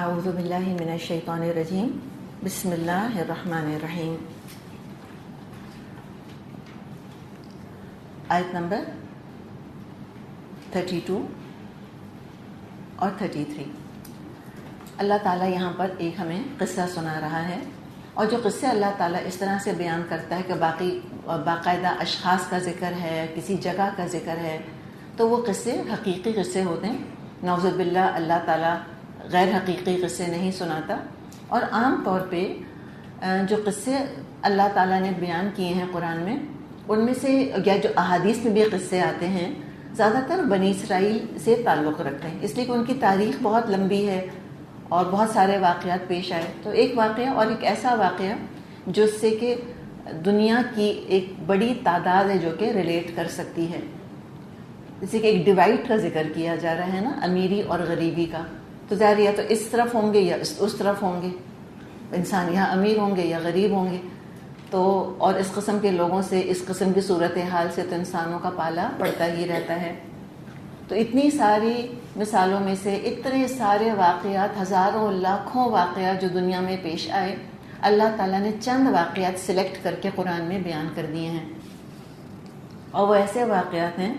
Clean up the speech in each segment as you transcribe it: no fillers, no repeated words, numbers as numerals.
اعوذ باللہ من الشیطان الرجیم بسم اللہ الرحمن الرحیم. آیت نمبر 32 اور 33. اللہ تعالیٰ یہاں پر ایک ہمیں قصہ سنا رہا ہے، اور جو قصے اللہ تعالیٰ اس طرح سے بیان کرتا ہے کہ باقاعدہ اشخاص کا ذکر ہے، کسی جگہ کا ذکر ہے، تو وہ قصے حقیقی قصے ہوتے ہیں. نعوذ باللہ اللہ تعالیٰ غیر حقیقی قصے نہیں سناتا. اور عام طور پہ جو قصے اللہ تعالیٰ نے بیان کیے ہیں قرآن میں، ان میں سے یا جو احادیث میں بھی قصے آتے ہیں، زیادہ تر بنی اسرائیل سے تعلق رکھتے ہیں، اس لیے کہ ان کی تاریخ بہت لمبی ہے اور بہت سارے واقعات پیش آئے. تو ایک واقعہ اور ایک ایسا واقعہ جس سے کہ دنیا کی ایک بڑی تعداد ہے جو کہ ریلیٹ کر سکتی ہے. جیسے کہ ایک ڈیوائڈ کا ذکر کیا جا رہا ہے نا، امیری اور غریبی کا. تو ظاہر یا تو اس طرف ہوں گے یا اس طرف ہوں گے، انسان یہاں امیر ہوں گے یا غریب ہوں گے. تو اور اس قسم کے لوگوں سے، اس قسم کی صورتحال سے تو انسانوں کا پالا پڑتا ہی رہتا ہے. تو اتنی ساری مثالوں میں سے اتنے سارے واقعات، ہزاروں لاکھوں واقعات جو دنیا میں پیش آئے، اللہ تعالیٰ نے چند واقعات سلیکٹ کر کے قرآن میں بیان کر دیے ہیں. اور وہ ایسے واقعات ہیں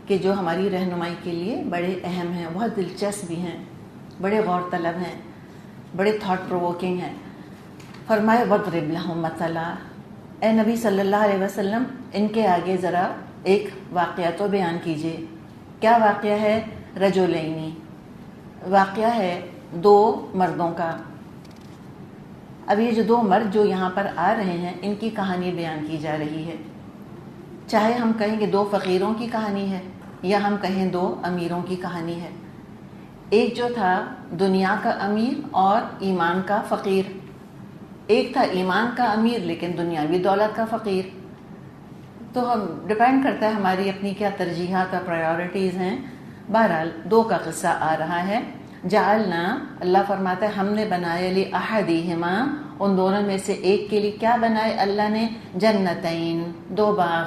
کہ جو ہماری رہنمائی کے لیے بڑے اہم ہیں، بہت دلچسپ بھی ہیں، بڑے غور طلب ہیں، بڑے تھاٹ پرووکنگ ہیں. فرمائے وَاضْرِبْ لَهُم مَثَلًا، اے نبی صلی اللہ علیہ وسلم ان کے آگے ذرا ایک واقعہ تو بیان کیجئے. کیا واقعہ ہے؟ رجلین، واقعہ ہے دو مردوں کا. اب یہ جو دو مرد جو یہاں پر آ رہے ہیں، ان کی کہانی بیان کی جا رہی ہے. چاہے ہم کہیں کہ دو فقیروں کی کہانی ہے یا ہم کہیں دو امیروں کی کہانی ہے. ایک جو تھا دنیا کا امیر اور ایمان کا فقیر، ایک تھا ایمان کا امیر لیکن دنیاوی دولت کا فقیر. تو ہم ڈپینڈ کرتا ہے ہماری اپنی کیا ترجیحات اور پرائیورٹیز ہیں. بہرحال دو کا قصہ آ رہا ہے. جعلنا، اللہ فرماتا ہے ہم نے بنایا لأحدہما، ان دونوں میں سے ایک کے لیے کیا بنائے اللہ نے؟ جنتین، دو باغ.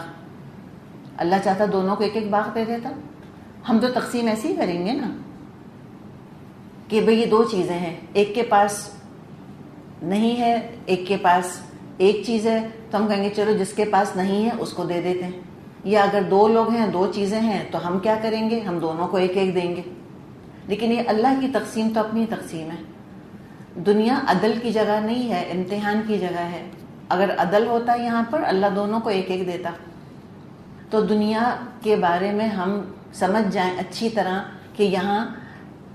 اللہ چاہتا دونوں کو ایک ایک باغ دے دیتا. ہم تو تقسیم ایسے ہی کریں گے نا کہ بھئی یہ دو چیزیں ہیں، ایک کے پاس نہیں ہے، ایک کے پاس ایک چیز ہے، تو ہم کہیں گے چلو جس کے پاس نہیں ہے اس کو دے دیتے ہیں. یا اگر دو لوگ ہیں، دو چیزیں ہیں، تو ہم کیا کریں گے؟ ہم دونوں کو ایک ایک دیں گے. لیکن یہ اللہ کی تقسیم تو اپنی تقسیم ہے. دنیا عدل کی جگہ نہیں ہے، امتحان کی جگہ ہے. اگر عدل ہوتا یہاں پر، اللہ دونوں کو ایک ایک دیتا. تو دنیا کے بارے میں ہم سمجھ جائیں اچھی طرح کہ یہاں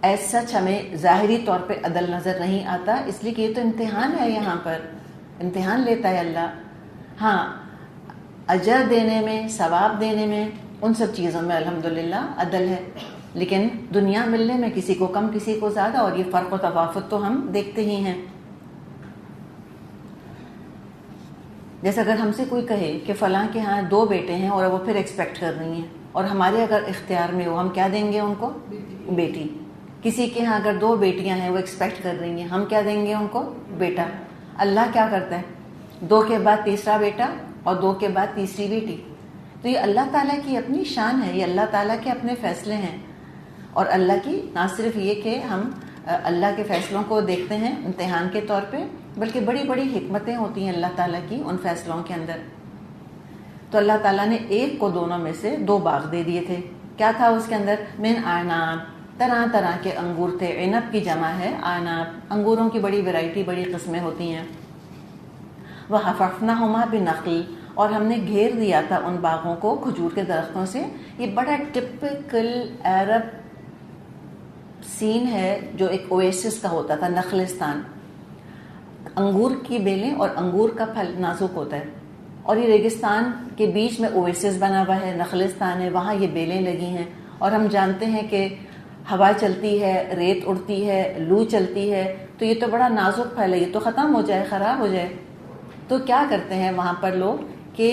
ایز سچ ہمیں ظاہری طور پہ عدل نظر نہیں آتا، اس لیے کہ یہ تو امتحان ہے، یہاں پر امتحان لیتا ہے اللہ. ہاں، اجر دینے میں، ثواب دینے میں، ان سب چیزوں میں الحمدللہ عدل ہے. لیکن دنیا ملنے میں کسی کو کم کسی کو زیادہ، اور یہ فرق و تفاوت تو ہم دیکھتے ہی ہیں. جیسے اگر ہم سے کوئی کہے کہ فلاں کے ہاں دو بیٹے ہیں اور وہ پھر ایکسپیکٹ کر رہی ہیں، اور ہمارے اگر اختیار میں ہو، ہم کیا دیں گے ان کو؟ بیٹی. کسی کے ہاں اگر دو بیٹیاں ہیں، وہ ایکسپیکٹ کر رہی ہیں، ہم کیا دیں گے ان کو؟ بیٹا. اللہ کیا کرتا ہے؟ دو کے بعد تیسرا بیٹا اور دو کے بعد تیسری بیٹی. تو یہ اللہ تعالیٰ کی اپنی شان ہے، یہ اللہ تعالیٰ کے اپنے فیصلے ہیں. اور اللہ کی نہ صرف یہ کہ ہم اللہ کے فیصلوں کو دیکھتے ہیں امتحان کے طور پہ، بلکہ بڑی بڑی حکمتیں ہوتی ہیں اللہ تعالیٰ کی ان فیصلوں کے اندر. تو اللہ تعالیٰ نے ایک کو دونوں میں سے دو باغ دے دیے تھے. کیا تھا اس کے اندر؟ من اعناب، طرح طرح کے انگور تھے. عنب کی جمع ہے اعناب. انگوروں کی بڑی ویرائٹی، بڑی قسمیں ہوتی ہیں. وَحَفَفْنَاهُمَا بِالنَّخْلِ، اور ہم نے گھیر دیا تھا ان باغوں کو کھجور کے درختوں سے. یہ بڑا ٹپکل عرب سین ہے جو ایک اویسس کا ہوتا تھا، نخلستان. انگور کی بیلیں اور انگور کا پھل نازک ہوتا ہے، اور یہ ریگستان کے بیچ میں اویسس بنا ہوا ہے، نخلستان ہے، وہاں یہ بیلیں لگی ہیں. اور ہم جانتے ہیں کہ ہوا چلتی ہے، ریت اڑتی ہے، لو چلتی ہے، تو یہ تو بڑا نازک پھل ہے، یہ تو ختم ہو جائے، خراب ہو جائے. تو کیا کرتے ہیں وہاں پر لوگ کہ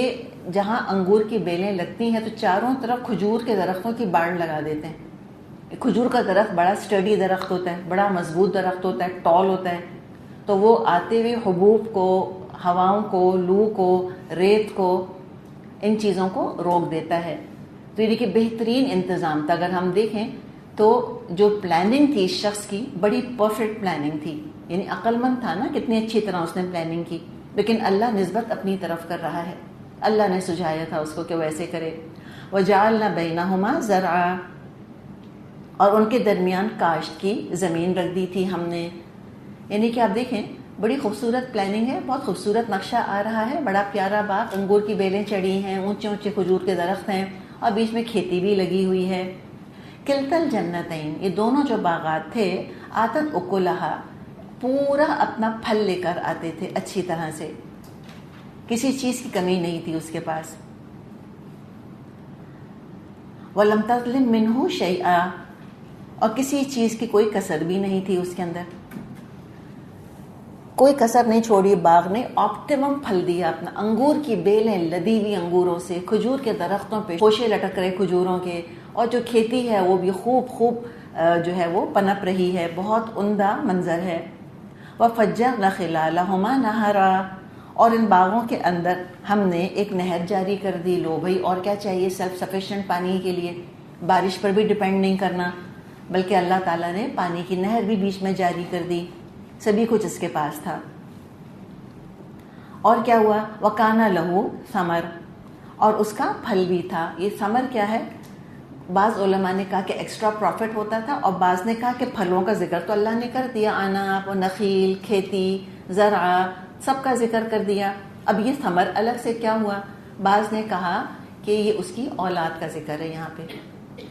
جہاں انگور کی بیلیں لگتی ہیں تو چاروں طرف کھجور کے درختوں کی باڑ لگا دیتے ہیں. کھجور کا درخت بڑا اسٹڈی درخت ہوتا ہے، بڑا مضبوط درخت ہوتا ہے، ٹال ہوتا ہے. تو وہ آتے ہوئے حبوب کو، ہواؤں کو، لو کو، ریت کو، ان چیزوں کو روک دیتا ہے. تو یہ کہ بہترین انتظام تھا. اگر ہم دیکھیں تو جو پلاننگ تھی اس شخص کی بڑی پرفیکٹ پلاننگ تھی، یعنی عقل مند تھا نا، کتنی اچھی طرح اس نے پلاننگ کی، لیکن اللہ نسبت اپنی طرف کر رہا ہے، اللہ نے سجھایا تھا اس کو کہ وہ ایسے کرے۔ وَجَعَلْنَا بَيْنَهُمَا زَرْعًا، اور ان کے درمیان کاشت کی زمین رکھ دی تھی ہم نے، یعنی کہ آپ دیکھیں بڑی خوبصورت پلاننگ ہے، بہت خوبصورت نقشہ آ رہا ہے، بڑا پیارا باغ، انگور کی بیلیں چڑھی ہیں، اونچے اونچے کھجور کے درخت ہیں، اور بیچ میں کھیتی بھی لگی ہوئی ہے۔ کلتا الجنتین، یہ دونوں جو باغات تھے، آتت اکلہا، پورا اپنا پھل لے کر آتے تھے اچھی طرح سے، کسی چیز کی کمی نہیں تھی اس کے پاس۔ وَلَمْ تَظْلِمْ مِنْهُ شَيْئًا، اور کسی چیز کی کوئی کسر بھی نہیں تھی اس کے اندر، کوئی کسر نہیں چھوڑی، باغ نے آپٹیمم پھل دیا اپنا، انگور کی بیلیں لدی ہوئی انگوروں سے، کھجور کے درختوں پہ خوشے لٹک رہے کھجوروں کے، اور جو کھیتی ہے وہ بھی خوب جو ہے وہ پنپ رہی ہے، بہت عمدہ منظر ہے۔ وَفَجَّرْنَا خِلَالَهُمَا نَهَرًا، اور ان باغوں کے اندر ہم نے ایک نہر جاری کر دی۔ لو بھائی اور کیا چاہیے سیلف سفیشینٹ پانی کے لیے، بارش پر بھی ڈیپینڈ نہیں کرنا، بلکہ اللہ تعالیٰ نے پانی کی نہر بھی بیچ میں جاری کر دی، سبھی کچھ اس کے پاس تھا۔ اور کیا ہوا؟ وَكَانَ لَهُ ثَمَرٌ، اور اس کا پھل بھی تھا۔ یہ ثمر کیا ہے؟ بعض علماء نے کہا کہ ایکسٹرا پروفٹ ہوتا تھا، اور بعض نے کہا کہ پھلوں کا ذکر تو اللہ نے کر دیا، اناب و نخیل، کھیتی، زرع، سب کا ذکر کر دیا، اب یہ ثمر الگ سے کیا ہوا؟ بعض نے کہا کہ یہ اس کی اولاد کا ذکر ہے یہاں پہ۔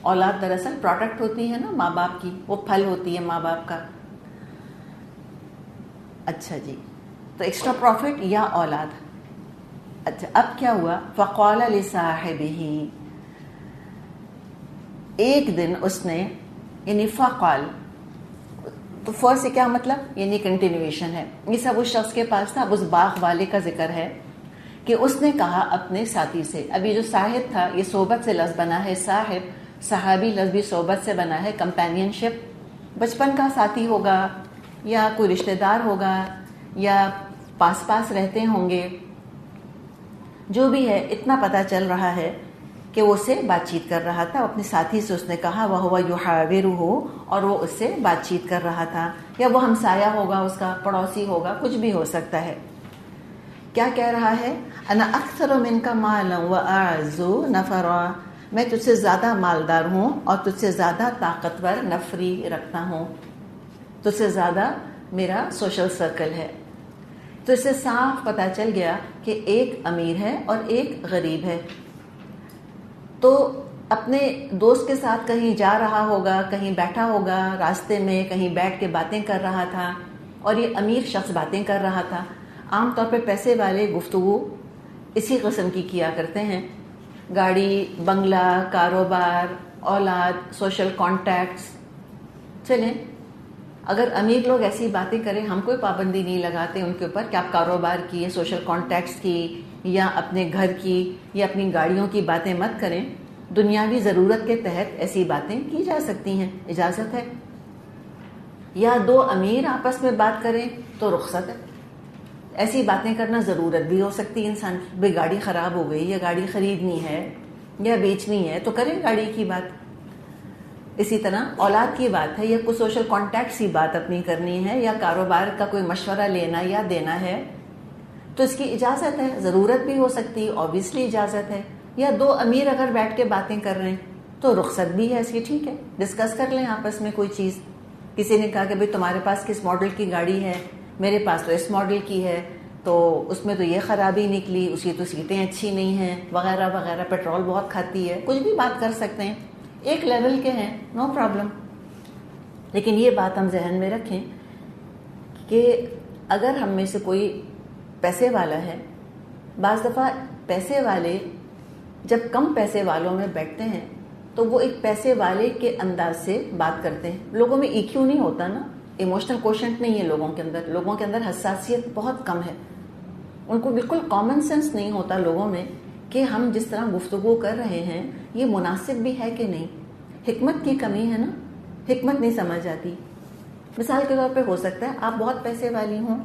اولاد دراصل پروڈکٹ ہوتی ہے نا ماں باپ کی، وہ پھل ہوتی ہے ماں باپ کا۔ اچھا جی، تو ایکسٹرا پروفٹ یا اولاد۔ اچھا اب کیا ہوا؟ فَقَالَ لِصَاحِبِهِ، ایک دن اس نے، یعنی فقال، تو فور سے کیا مطلب؟ یعنی کنٹینویشن ہے، یہ سب اس شخص کے پاس تھا، اب اس باغ والے کا ذکر ہے کہ اس نے کہا اپنے ساتھی سے، اب یہ جو صاحب تھا یہ صحبت سے لفظ بنا ہے، صاحب صحابی لفظ بھی صحبت سے بنا ہے، کمپینین شپ، بچپن کا ساتھی ہوگا یا کوئی رشتہ دار ہوگا یا پاس رہتے ہوں گے، جو بھی ہے، اتنا پتہ چل رہا ہے کہ وہ اس سے بات چیت کر رہا تھا، اپنے ساتھی سے اس نے کہا وَهُوَ يُحَاوِرُهُ، اور وہ اس سے بات چیت کر رہا تھا، یا وہ ہمسایہ ہوگا، اس کا پڑوسی ہوگا، کچھ بھی ہو سکتا ہے۔ کیا کہہ رہا ہے؟ انا اکثر منک مالا واعز نفرا، میں تجھ سے زیادہ مالدار ہوں اور تجھ سے زیادہ طاقتور نفری رکھتا ہوں، تجھ سے زیادہ میرا سوشل سرکل ہے۔ تو اس سے صاف پتہ چل گیا کہ ایک امیر ہے اور ایک غریب ہے، تو اپنے دوست کے ساتھ کہیں جا رہا ہوگا، کہیں بیٹھا ہوگا راستے میں، کہیں بیٹھ کے باتیں کر رہا تھا، اور یہ امیر شخص باتیں کر رہا تھا۔ عام طور پہ پیسے والے گفتگو اسی قسم کی کیا کرتے ہیں، گاڑی، بنگلہ، کاروبار، اولاد، سوشل کانٹیکٹس۔ چلیں، اگر امیر لوگ ایسی باتیں کریں، ہم کوئی پابندی نہیں لگاتے ان کے اوپر کہ آپ کاروبار کی، سوشل کانٹیکٹس کی، یا اپنے گھر کی، یا اپنی گاڑیوں کی باتیں مت کریں، دنیاوی ضرورت کے تحت ایسی باتیں کی جا سکتی ہیں، اجازت ہے۔ یا دو امیر آپس میں بات کریں تو رخصت ہے، ایسی باتیں کرنا ضرورت بھی ہو سکتی ہے انسان کی، بھئی گاڑی خراب ہو گئی یا گاڑی خریدنی ہے یا بیچنی ہے تو کریں گاڑی کی بات۔ اسی طرح اولاد کی بات ہے، یا کوئی سوشل کانٹیکٹس کی بات اپنی کرنی ہے، یا کاروبار کا کوئی مشورہ لینا یا دینا ہے، تو اس کی اجازت ہے، ضرورت بھی ہو سکتی ہے، اوبیسلی اجازت ہے۔ یا دو امیر اگر بیٹھ کے باتیں کر رہے ہیں تو رخصت بھی ہے اس کی، ٹھیک ہے، ڈسکس کر لیں آپس میں کوئی چیز۔ کسی نے کہا کہ بھئی تمہارے پاس کس ماڈل کی گاڑی ہے، میرے پاس تو اس ماڈل کی ہے، تو اس میں تو یہ خرابی نکلی، اس کی تو سیٹیں اچھی نہیں ہیں، وغیرہ وغیرہ، پیٹرول بہت کھاتی ہے، کچھ بھی بات کر سکتے ہیں، ایک لیول کے ہیں، نو پرابلم۔ لیکن یہ بات ہم ذہن میں رکھیں کہ اگر ہم میں سے کوئی پیسے والا ہے، بعض دفعہ پیسے والے جب کم پیسے والوں میں بیٹھتے ہیں تو وہ ایک پیسے والے کے انداز سے بات کرتے ہیں۔ لوگوں میں EQ نہیں ہوتا نا، ایموشنل کوشنٹ نہیں ہے لوگوں کے اندر، لوگوں کے اندر حساسیت بہت کم ہے، ان کو بالکل کامن سینس نہیں ہوتا لوگوں میں کہ ہم جس طرح گفتگو کر رہے ہیں یہ مناسب بھی ہے کہ نہیں۔ حکمت کی کمی ہے نا، حکمت نہیں سمجھ آتی۔ مثال کے طور پہ ہو سکتا ہے آپ بہت پیسے والی ہوں،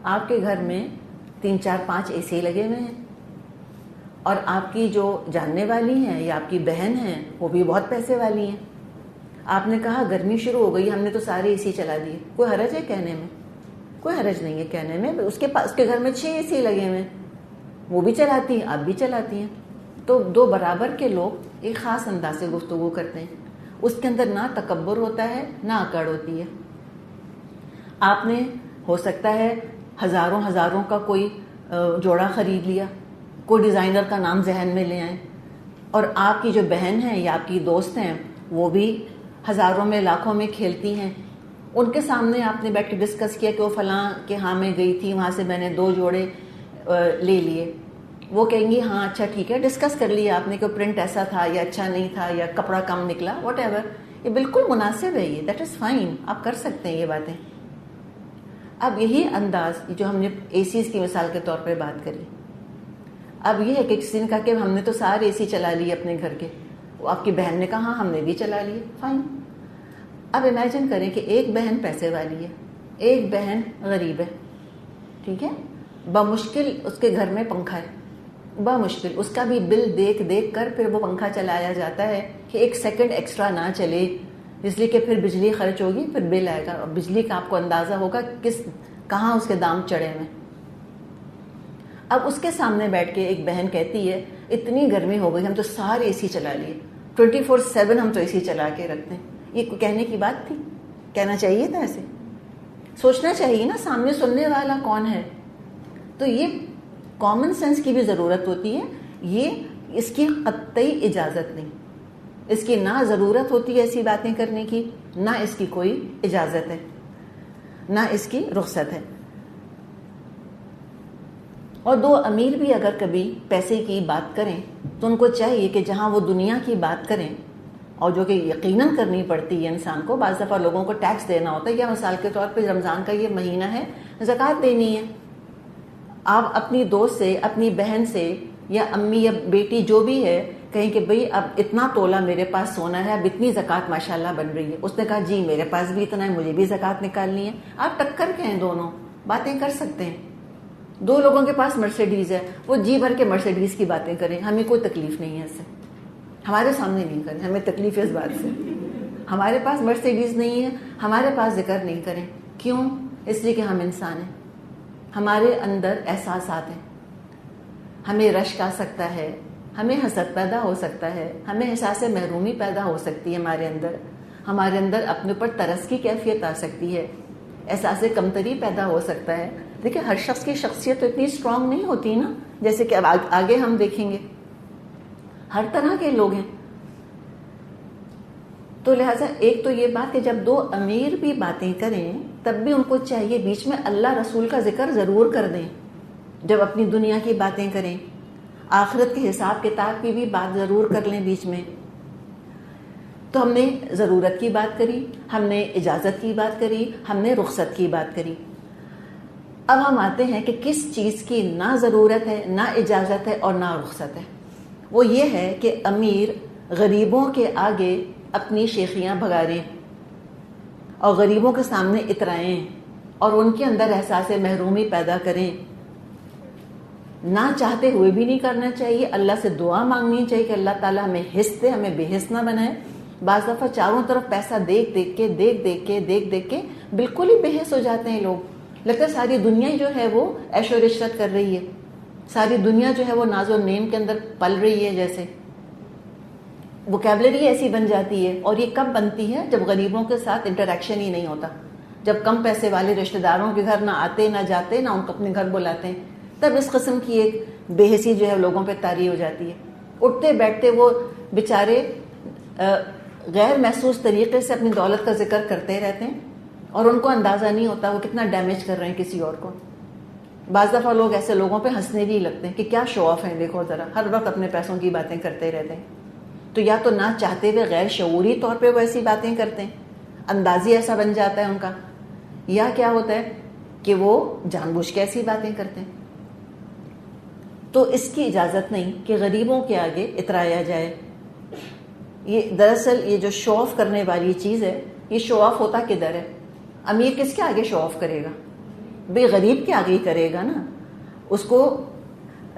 آپ کے گھر میں 3 4 5 AC لگے ہوئے ہیں، اور آپ کی جو جاننے والی ہیں یا آپ کی بہن ہیں وہ بھی بہت پیسے والی ہیں، آپ نے کہا گرمی شروع ہو گئی، ہم نے تو سارے اے سی چلا دیے، کوئی حرج ہے کہنے میں؟ کوئی حرج نہیں ہے کہنے میں. اس کے گھر میں 6 اے سی لگے ہوئے ہیں، وہ بھی چلاتی ہیں، آپ بھی چلاتی ہیں. تو دو برابر کے لوگ ایک خاص انداز سے گفتگو کرتے ہیں. اس کے اندر نہ تکبر ہوتا ہے نہ اکڑ ہوتی ہے. آپ نے ہو سکتا ہے ہزاروں کا کوئی جوڑا خرید لیا، کوئی ڈیزائنر کا نام ذہن میں لے آئیں، اور آپ کی جو بہن ہیں یا آپ کی دوست ہیں وہ بھی ہزاروں میں لاکھوں میں کھیلتی ہیں. ان کے سامنے آپ نے بیٹھ کے ڈسکس کیا کہ وہ فلاں کے ہاں میں گئی تھی، وہاں سے میں نے 2 جوڑے لے لیے. وہ کہیں گی ہاں اچھا ٹھیک ہے، ڈسکس کر لیا آپ نے کہ پرنٹ ایسا تھا یا اچھا نہیں تھا یا کپڑا کم نکلا، واٹ ایور. یہ بالکل مناسب ہے، یہ دیٹ از فائن، آپ کر سکتے ہیں یہ باتیں. اب یہی انداز جو ہم نے اے سیز کی مثال کے طور پہ بات کری، اب یہ ہے کہ کسی نے کہا کہ ہم نے تو سارے اے سی چلا لیے اپنے گھر کے. وہ آپ کی بہن نے کہا ہاں ہم نے بھی چلا لیے، فائن. اب امیجن کریں کہ ایک بہن پیسے والی ہے، ایک بہن غریب ہے، ٹھیک ہے، بمشکل اس کے گھر میں پنکھا ہے، بمشکل اس کا بھی بل دیکھ دیکھ کر پھر وہ پنکھا چلایا جاتا ہے کہ 1 سیکنڈ ایکسٹرا نہ چلے، اس لیے کہ پھر بجلی خرچ ہوگی، پھر بل آئے گا، اور بجلی کا آپ کو اندازہ ہوگا کہاں اس کے دام چڑھے ہوئے. اب اس کے سامنے بیٹھ کے ایک بہن کہتی ہے اتنی گرمی ہو گئی ہم تو سارے اے سی چلا لیے، 24/7 ہم تو اے سی چلا کے رکھتے ہیں. یہ کہنے کی بات تھی؟ کہنا چاہیے تھا ایسے؟ سوچنا چاہیے نا سامنے سننے والا کون ہے. تو یہ کامن سینس کی بھی ضرورت ہوتی ہے. یہ اس کی قطعی اجازت نہیں، اس کی نہ ضرورت ہوتی ہے ایسی باتیں کرنے کی، نہ اس کی کوئی اجازت ہے، نہ اس کی رخصت ہے. اور 2 امیر بھی اگر کبھی پیسے کی بات کریں تو ان کو چاہیے کہ جہاں وہ دنیا کی بات کریں، اور جو کہ یقیناً کرنی پڑتی ہے انسان کو، بعض دفعہ لوگوں کو ٹیکس دینا ہوتا ہے، یا مثال کے طور پہ رمضان کا یہ مہینہ ہے، زکوٰۃ دینی ہے. آپ اپنی دوست سے، اپنی بہن سے یا امی یا بیٹی جو بھی ہے کہیں کہ بھئی اب اتنا تولہ میرے پاس سونا ہے، اب اتنی زکوٰۃ ماشاءاللہ بن رہی ہے. اس نے کہا جی میرے پاس بھی اتنا ہے، مجھے بھی زکوٰۃ نکالنی ہے. آپ ٹکر کے ہیں، دونوں باتیں کر سکتے ہیں. 2 لوگوں کے پاس مرسیڈیز ہے، وہ جی بھر کے مرسیڈیز کی باتیں کریں، ہمیں کوئی تکلیف نہیں ہے اس سے، ہمارے سامنے نہیں کریں، ہمیں تکلیف ہے اس بات سے. ہمارے پاس مرسیڈیز نہیں ہے، ہمارے پاس ذکر نہیں کریں. کیوں؟ اس لیے کہ ہم انسان ہیں، ہمارے اندر احساسات ہیں، ہمیں رشک آ سکتا ہے، ہمیں حسد پیدا ہو سکتا ہے، ہمیں احساس محرومی پیدا ہو سکتی ہے، ہمارے اندر اپنے اوپر ترس کی کیفیت آ سکتی ہے، احساس کمتری پیدا ہو سکتا ہے. دیکھیں ہر شخص کی شخصیت تو اتنی اسٹرانگ نہیں ہوتی نا، جیسے کہ اب آگے ہم دیکھیں گے ہر طرح کے لوگ ہیں. تو لہٰذا ایک تو یہ بات کہ جب 2 امیر بھی باتیں کریں تب بھی ان کو چاہیے بیچ میں اللہ رسول کا ذکر ضرور کر دیں. جب اپنی دنیا کی باتیں کریں، آخرت کے حساب کتاب کی بھی بات ضرور کر لیں بیچ میں. تو ہم نے ضرورت کی بات کری، ہم نے اجازت کی بات کری، ہم نے رخصت کی بات کری. اب ہم آتے ہیں کہ کس چیز کی نہ ضرورت ہے، نہ اجازت ہے اور نہ رخصت ہے. وہ یہ ہے کہ امیر غریبوں کے آگے اپنی شیخیاں بھگاریں اور غریبوں کے سامنے اترائیں اور ان کے اندر احساس محرومی پیدا کریں. نہ چاہتے ہوئے بھی نہیں کرنا چاہیے. اللہ سے دعا مانگنی چاہیے کہ اللہ تعالیٰ ہمیں حس دے، ہمیں بے حس نہ بنائے. بعض دفعہ چاروں طرف پیسہ دیکھ دیکھ کے بالکل ہی بے حس ہو جاتے ہیں لوگ. لگتا ہے ساری دنیا جو ہے وہ عیش و عشرت کر رہی ہے، ساری دنیا جو ہے وہ ناز و نعیم کے اندر پل رہی ہے. جیسے ووکیبلری ایسی بن جاتی ہے. اور یہ کب بنتی ہے؟ جب غریبوں کے ساتھ انٹریکشن ہی نہیں ہوتا، جب کم پیسے والے رشتہ داروں کے گھر نہ آتے نہ جاتے، نہ ان کو اپنے گھر بلاتے ہیں، تب اس قسم کی ایک بے حسی جو ہے لوگوں پہ طاری ہو جاتی ہے. اٹھتے بیٹھتے وہ بیچارے غیر محسوس طریقے سے اپنی دولت کا ذکر کرتے رہتے ہیں اور ان کو اندازہ نہیں ہوتا وہ کتنا ڈیمیج کر رہے ہیں کسی اور کو. بعض دفعہ لوگ ایسے لوگوں پہ ہنسنے بھی لگتے ہیں کہ کیا شو آف ہیں، دیکھو ذرا ہر وقت اپنے پیسوں کی باتیں کرتے رہتے ہیں. تو یا تو نہ چاہتے ہوئے غیر شعوری طور پہ وہ ایسی باتیں کرتے ہیں، اندازی ایسا بن جاتا ہے ان کا، یا کیا ہوتا ہے کہ وہ جان بوجھ کے ایسی باتیں کرتے ہیں. تو اس کی اجازت نہیں کہ غریبوں کے آگے اترایا جائے. یہ دراصل یہ جو شو آف کرنے والی چیز ہے، یہ شو آف ہوتا کدھر ہے؟ امیر کس کے آگے شو آف کرے گا؟ بے غریب کے آگے ہی کرے گا نا. اس کو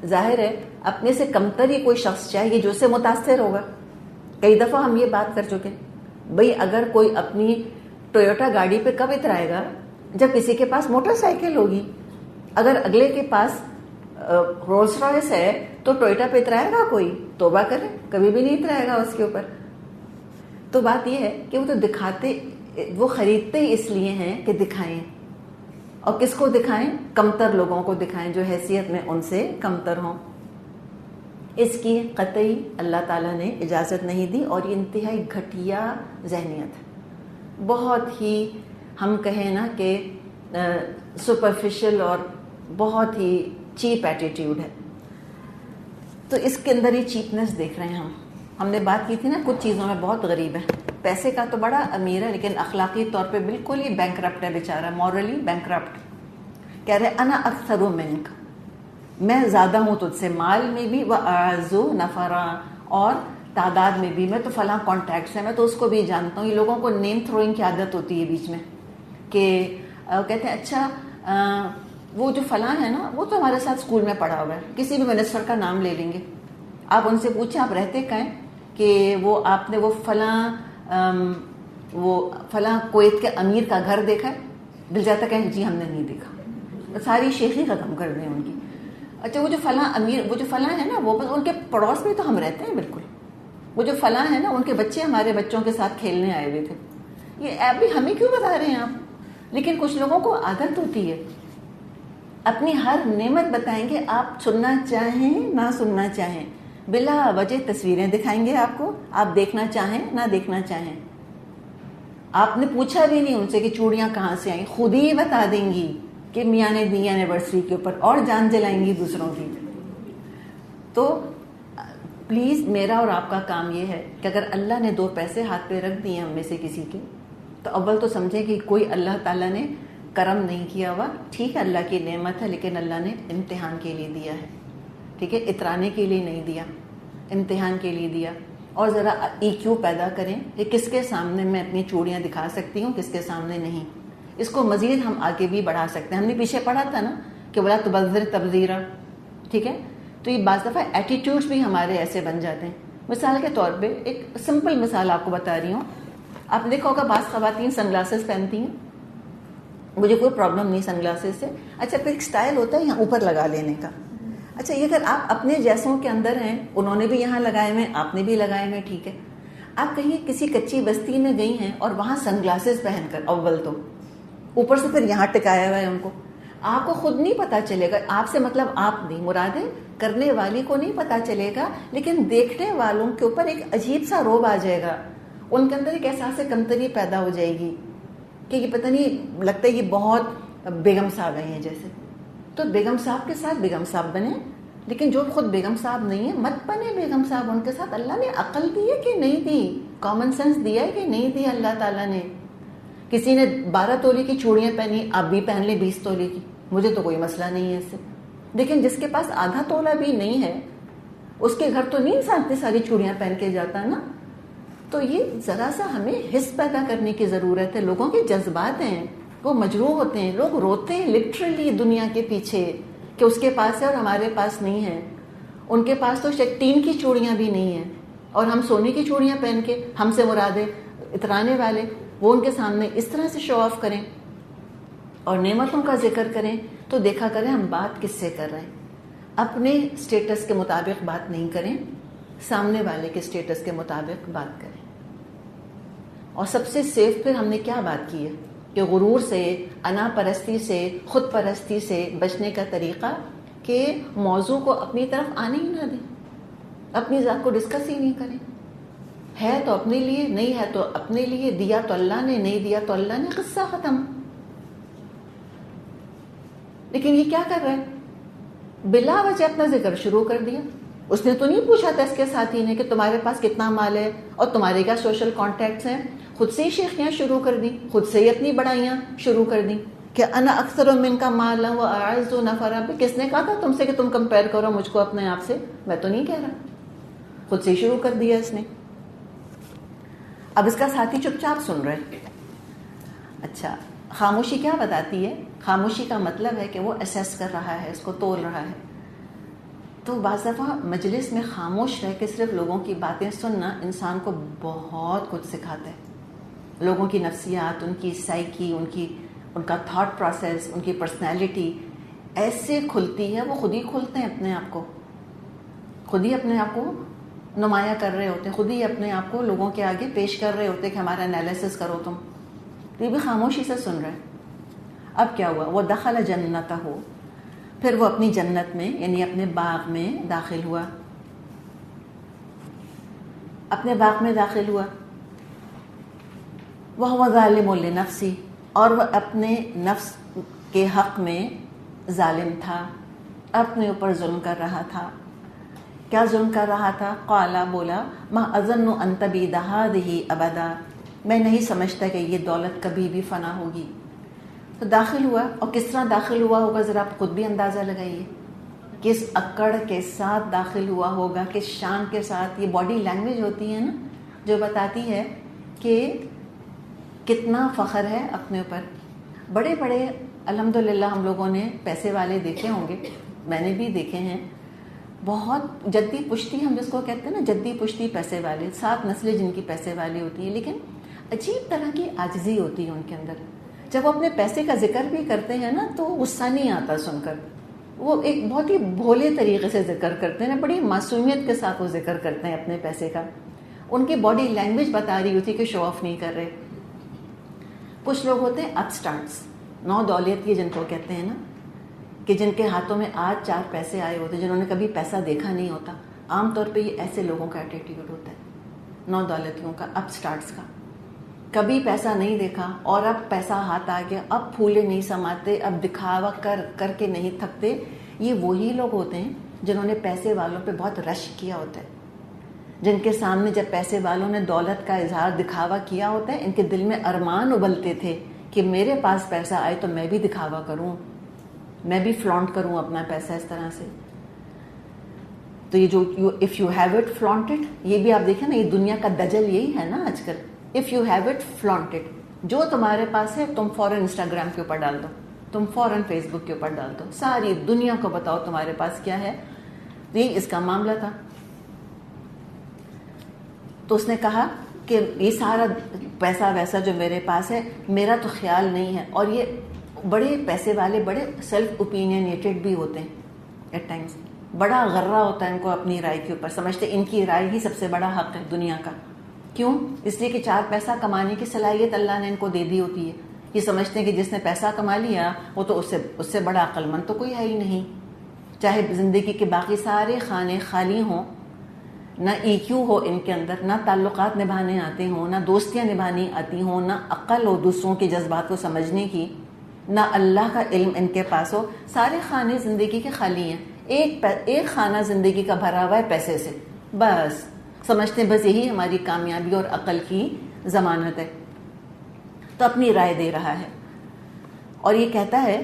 ظاہر ہے اپنے سے کمتر ہی کوئی شخص چاہیے جو اس سے متاثر ہوگا. کئی دفعہ ہم یہ بات کر چکے بھئی اگر کوئی اپنی ٹویوٹا گاڑی پہ کب اترائے گا؟ جب کسی کے پاس موٹر سائیکل ہوگی. اگر اگلے کے پاس رولس رائس ہے تو ٹویوٹا پہ اترائے گا کوئی؟ توبہ کرے، کبھی بھی نہیں اترائے گا اس کے اوپر. تو بات یہ ہے کہ وہ تو دکھاتے، وہ خریدتے اس لیے ہیں کہ دکھائیں. اور کس کو دکھائیں؟ کمتر لوگوں کو دکھائیں جو حیثیت میں ان سے کمتر ہوں. اس کی قطعی اللہ تعالیٰ نے اجازت نہیں دی، اور یہ انتہائی گھٹیا ذہنیت ہے، بہت ہی ہم کہیں نا کہ سپرفیشل اور بہت ہی چیپ ایٹیٹیوڈ ہے. تو اس کے اندر ہی چیپنس دیکھ رہے ہیں ہم نے بات کی تھی نا کچھ چیزوں میں بہت غریب ہے. پیسے کا تو بڑا امیر ہے لیکن اخلاقی طور پہ بالکل ہی بینکرپٹ ہے بیچارہ، مورلی بینکرپٹ. کہہ رہے انا اکثر منک، میں زیادہ ہوں تجھ سے، مال میں بھی، واعز نفرا، اور تعداد میں بھی. میں تو فلاں کانٹیکٹس ہیں، میں تو اس کو بھی جانتا ہوں. یہ لوگوں کو نیم تھروئنگ کی عادت ہوتی ہے بیچ میں، کہ کہتے ہیں اچھا وہ جو فلاں ہے نا وہ تو ہمارے ساتھ اسکول میں پڑھا ہوا ہے. کسی بھی منسٹر کا نام لے لیں گے، آپ ان سے پوچھیں آپ رہتے کہیں کہ وہ آپ نے وہ فلاں کویت کے امیر کا گھر دیکھا ہے؟ دل جاتا کہیں جی ہم نے نہیں دیکھا، ساری شیخی ختم کر دیں ان کی. اچھا وہ جو فلاں امیر، وہ جو فلاں ہے نا وہ بس ان کے پڑوس میں تو ہم رہتے ہیں بالکل. وہ جو فلاں ہے نا ان کے بچے ہمارے بچوں کے ساتھ کھیلنے آئے ہوئے تھے. یہ ایپ بھی ہمیں کیوں بتا رہے ہیں آپ؟ لیکن کچھ لوگوں کو عادت ہوتی ہے، اپنی ہر نعمت بتائیں گے، آپ سننا چاہیں نہ سننا چاہیں، بلا وجہ تصویریں دکھائیں گے آپ کو، آپ دیکھنا چاہیں نہ دیکھنا چاہیں. آپ نے پوچھا بھی نہیں ان سے کہ چوڑیاں کہاں سے آئیں، خود ہی بتا دیں گی کہ میاں نے دی اینیورسری کے اوپر، اور جان جلائیں گی دوسروں کی. تو پلیز میرا اور آپ کا کام یہ ہے کہ اگر اللہ نے 2 پیسے ہاتھ پہ رکھ دیے ہم میں سے کسی کے، تو اول تو سمجھیں کہ کوئی اللہ تعالیٰ نے کرم نہیں کیا ہوا. ٹھیک ہے اللہ کی نعمت ہے لیکن اللہ نے امتحان کے لیے دیا ہے. ٹھیک ہے، اترانے کے لیے نہیں دیا، امتحان کے لیے دیا. اور ذرا EQ پیدا کریں کہ کس کے سامنے میں اپنی چوڑیاں دکھا سکتی ہوں، کس کے سامنے نہیں. اس کو مزید ہم آگے بھی بڑھا سکتے ہیں. ہم نے پیچھے پڑھا تھا نا کہ بولا تبذر تبذیرا. ٹھیک ہے، تو یہ بعض دفعہ ایٹیٹیوڈز بھی ہمارے ایسے بن جاتے ہیں. مثال کے طور پہ ایک سمپل مثال آپ کو بتا رہی ہوں. آپ نے دیکھا ہوگا بعض خواتین سن گلاسز پہنتی ہیں، مجھے کوئی پرابلم نہیں سن گلاسز سے. اچھا پھر ایک سٹائل ہوتا ہے یہاں اوپر لگا لینے کا. اچھا یہ اگر آپ اپنے جیسوں کے اندر ہیں، انہوں نے بھی یہاں لگائے ہوئے، آپ نے بھی لگائے ہوئے، ٹھیک ہے، آپ کہیں کسی کچی بستی میں گئی ہیں اور وہاں سن گلاسز پہن کر، اول تو اوپر سے پھر یہاں ٹکایا ہوا ہے ان کو، آپ کو خود نہیں پتا چلے گا. آپ سے مطلب آپ نہیں، مراد ہے کرنے والی کو نہیں پتا چلے گا، لیکن دیکھنے والوں کے اوپر ایک عجیب سا روب آ جائے گا. ان کے اندر ایک احساس کمتری پیدا ہو جائے گی کہ یہ پتہ نہیں لگتا ہے یہ بہت بیگم صاحب ہیں جیسے. تو بیگم صاحب کے ساتھ بیگم صاحب بنے، لیکن جو خود بیگم صاحب نہیں ہے مت بنے بیگم صاحب ان کے ساتھ. اللہ نے عقل دی ہے کہ نہیں دی؟ کامن سینس دیا ہے کہ نہیں دیا اللہ تعالیٰ نے؟ کسی نے 12 تولے کی چوڑیاں پہنی، آپ بھی پہن لیں 20 تولے کی، مجھے تو کوئی مسئلہ نہیں ہے اس سے. لیکن جس کے پاس آدھا تولہ بھی نہیں ہے اس کے گھر تو نہیں انسان اتنی ساری چوڑیاں پہن کے جاتا نا. تو یہ ذرا سا ہمیں حس پیدا کرنے کی ضرورت ہے. لوگوں کے جذبات ہیں، وہ مجروح ہوتے ہیں، لوگ روتے ہیں لٹرلی دنیا کے پیچھے کہ اس کے پاس ہے اور ہمارے پاس نہیں ہے. ان کے پاس تو ٹین کی چوڑیاں بھی نہیں ہیں اور ہم سونے کی چوڑیاں پہن کے، ہم سے مرادے اترانے والے، وہ ان کے سامنے اس طرح سے شو آف کریں اور نعمتوں کا ذکر کریں. تو دیکھا کریں ہم بات کس سے کر رہے ہیں. اپنے سٹیٹس کے مطابق بات نہیں کریں، سامنے والے کے سٹیٹس کے مطابق بات کریں. اور سب سے سیف پھر ہم نے کیا بات کی ہے کہ غرور سے، انا پرستی سے، خود پرستی سے بچنے کا طریقہ کہ موضوع کو اپنی طرف آنے ہی نہ دیں، اپنی ذات کو ڈسکس ہی نہیں کریں. ہے تو اپنے لیے، نہیں ہے تو اپنے لیے، دیا تو اللہ نے، نہیں دیا تو اللہ نے، قصہ ختم. لیکن یہ کیا کر رہے ہیں؟ بلا وجہ اپنا ذکر شروع کر دیا. اس نے تو نہیں پوچھا تھا اس کے ساتھی نے کہ تمہارے پاس کتنا مال ہے اور تمہارے کیا سوشل کانٹیکٹس ہیں. خود سے ہی شیخیاں شروع کر دیں، خود سے ہی اپنی بڑائیاں شروع کر دیں کہ انا اکثر من کا مال و اعز نفرا. کس نے کہا تھا تم سے کہ تم کمپیئر کرو مجھ کو اپنے آپ سے؟ میں تو نہیں کہہ رہا، خود سے ہی شروع کر دیا اس نے. اب اس کا ساتھی چپ چاپ سن رہے. اچھا خاموشی کیا بتاتی ہے؟ خاموشی کا مطلب ہے کہ وہ اسیس کر رہا ہے، اس کو تول رہا ہے. تو بعض دفعہ مجلس میں خاموش رہ کے صرف لوگوں کی باتیں سننا انسان کو بہت کچھ سکھاتا ہے. لوگوں کی نفسیات، ان کی سائیکی، ان کا تھاٹ پروسیس، ان کی پرسنالٹی ایسے کھلتی ہے، وہ خود ہی کھلتے ہیں اپنے آپ کو، خود ہی اپنے آپ کو نمایاں کر رہے ہوتے ہیں، خود ہی اپنے آپ کو لوگوں کے آگے پیش کر رہے ہوتے ہیں کہ ہمارا انالیسس کرو تم. یہ بھی خاموشی سے سن رہے. اب کیا ہوا؟ وہ دخل جنتہ، پھر وہ اپنی جنت میں یعنی اپنے باغ میں داخل ہوا، اپنے باغ میں داخل ہوا. وہ ظالم لنفسی، اور وہ اپنے نفس کے حق میں ظالم تھا، اپنے اوپر ظلم کر رہا تھا. کیا ظلم کر رہا تھا؟ قالا، بولا، ما اظن ان تبید ہذہ ابدا، میں نہیں سمجھتا کہ یہ دولت کبھی بھی فنا ہوگی. تو داخل ہوا، اور کس طرح داخل ہوا ہوگا ذرا آپ خود بھی اندازہ لگائیے، کس اکڑ کے ساتھ داخل ہوا ہوگا، کس شان کے ساتھ. یہ باڈی لینگویج ہوتی ہے نا جو بتاتی ہے کہ کتنا فخر ہے اپنے اوپر. بڑے بڑے الحمدللہ ہم لوگوں نے پیسے والے دیکھے ہوں گے، میں نے بھی دیکھے ہیں، بہت جدی پشتی ہم جس کو کہتے ہیں نا، جدی پشتی پیسے والے، 7 نسلیں جن کی پیسے والی ہوتی ہیں، لیکن عجیب طرح کی عاجزی ہوتی ہے ان کے اندر. جب وہ اپنے پیسے کا ذکر بھی کرتے ہیں نا تو غصہ نہیں آتا سن کر، وہ ایک بہت ہی بھولے طریقے سے ذکر کرتے ہیں، بڑی معصومیت کے ساتھ وہ ذکر کرتے ہیں اپنے پیسے کا. ان کی باڈی لینگویج بتا رہی ہوتی کہ شو آف نہیں کر رہے. کچھ لوگ ہوتے ہیں اپ سٹارٹس، نو دولت یہ جن کو کہتے ہیں نا، کہ جن کے ہاتھوں میں آج 4 پیسے آئے ہوتے، جنہوں نے کبھی پیسہ دیکھا نہیں ہوتا. عام طور پہ یہ ایسے لوگوں کا ایٹیٹیوڈ ہوتا ہے، نو دولتیوں کا، اپ سٹارٹس کا. کبھی پیسہ نہیں دیکھا اور اب پیسہ ہاتھ آ گیا، اب پھولے نہیں سماتے، اب دکھاوا کر کے نہیں تھکتے. یہ وہی لوگ ہوتے ہیں جنہوں نے پیسے والوں پہ بہت رش کیا ہوتا ہے، جن کے سامنے جب پیسے والوں نے دولت کا اظہار دکھاوا کیا ہوتا ہے، ان کے دل میں ارمان ابلتے تھے کہ میرے پاس پیسہ آئے تو میں بھی دکھاوا کروں، میں بھی فلانٹ کروں اپنا پیسہ اس طرح سے. تو یہ جو if you have it flaunt it, یہ بھی آپ دیکھیں نا، یہ دنیا کا دجل یہی ہے نا آج کل. If you have it flaunt it, جو تمہارے پاس ہے تم فوراً انسٹاگرام کے اوپر ڈال دو، تم فوراً فیس بک کے اوپر ڈال دو، ساری دنیا کو بتاؤ تمہارے پاس کیا ہے. یہ اس کا معاملہ تھا. تو اس نے کہا کہ یہ سارا پیسہ ویسا جو میرے پاس ہے میرا تو خیال نہیں ہے. اور یہ بڑے پیسے والے بڑے سیلف اوپینینیٹڈ بھی ہوتے ہیں ایٹ ٹائمز، بڑا غرہ ہوتا ہے ان کو اپنی رائے کے اوپر، سمجھتے ان کی رائے ہی سب سے بڑا حق ہے دنیا کا. کیوں؟ اس لیے کہ 4 پیسہ کمانے کی صلاحیت اللہ نے ان کو دے دی ہوتی ہے. یہ سمجھتے ہیں کہ جس نے پیسہ کما لیا وہ تو اس سے بڑا عقل مند تو کوئی ہے ہی نہیں. چاہے زندگی کے باقی سارے خانے خالی ہوں، نہ ای کیو ہو ان کے اندر، نہ تعلقات نبھانے آتے ہوں، نہ دوستیاں نبھانی آتی ہوں، نہ عقل ہو دوسروں کے جذبات کو سمجھنے کی، نہ اللہ کا علم ان کے پاس ہو، سارے خانے زندگی کے خالی ہیں. ایک خانہ زندگی کا بھرا ہوا ہے پیسے سے، بس سمجھتے ہیں بس یہی ہماری کامیابی اور عقل کی ضمانت ہے. تو اپنی رائے دے رہا ہے اور یہ کہتا ہے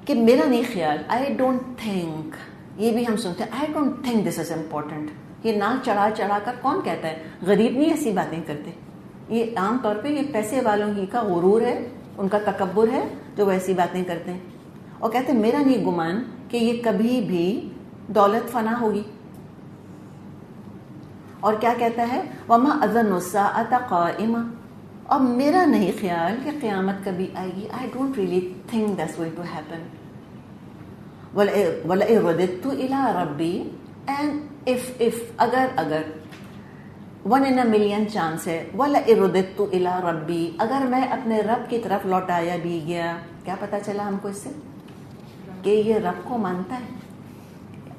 کہ میرا نہیں خیال، آئی ڈونٹ تھنک. یہ بھی ہم سنتے ہیں، I don't think this is important. یہ ناک چڑھا کر کون کہتا ہے؟ غریب نہیں ایسی باتیں کرتے. یہ عام طور پہ یہ پیسے والوں ہی کا غرور ہے، ان کا تکبر ہے جو وہ ایسی باتیں کرتے ہیں. اور کہتے ہیں میرا نہیں گمان کہ یہ کبھی بھی دولت فنا ہوگی. اور کیا کہتا ہے؟ وما اظن الساعة قائمة، اور میرا نہیں خیال کہ قیامت کبھی آئے گی. I don't really think that's going to happen. وَلَئِن رُدِدتُّ إِلَىٰ رَبِّي، and if اگر 1 in a million چانس ہے، وَلَئِن رُدِدتُّ إِلَىٰ رَبِّي، اگر میں اپنے رب کی طرف لوٹایا بھی گیا. کیا پتا چلا ہم کو اس سے؟ کہ یہ رب کو مانتا ہے،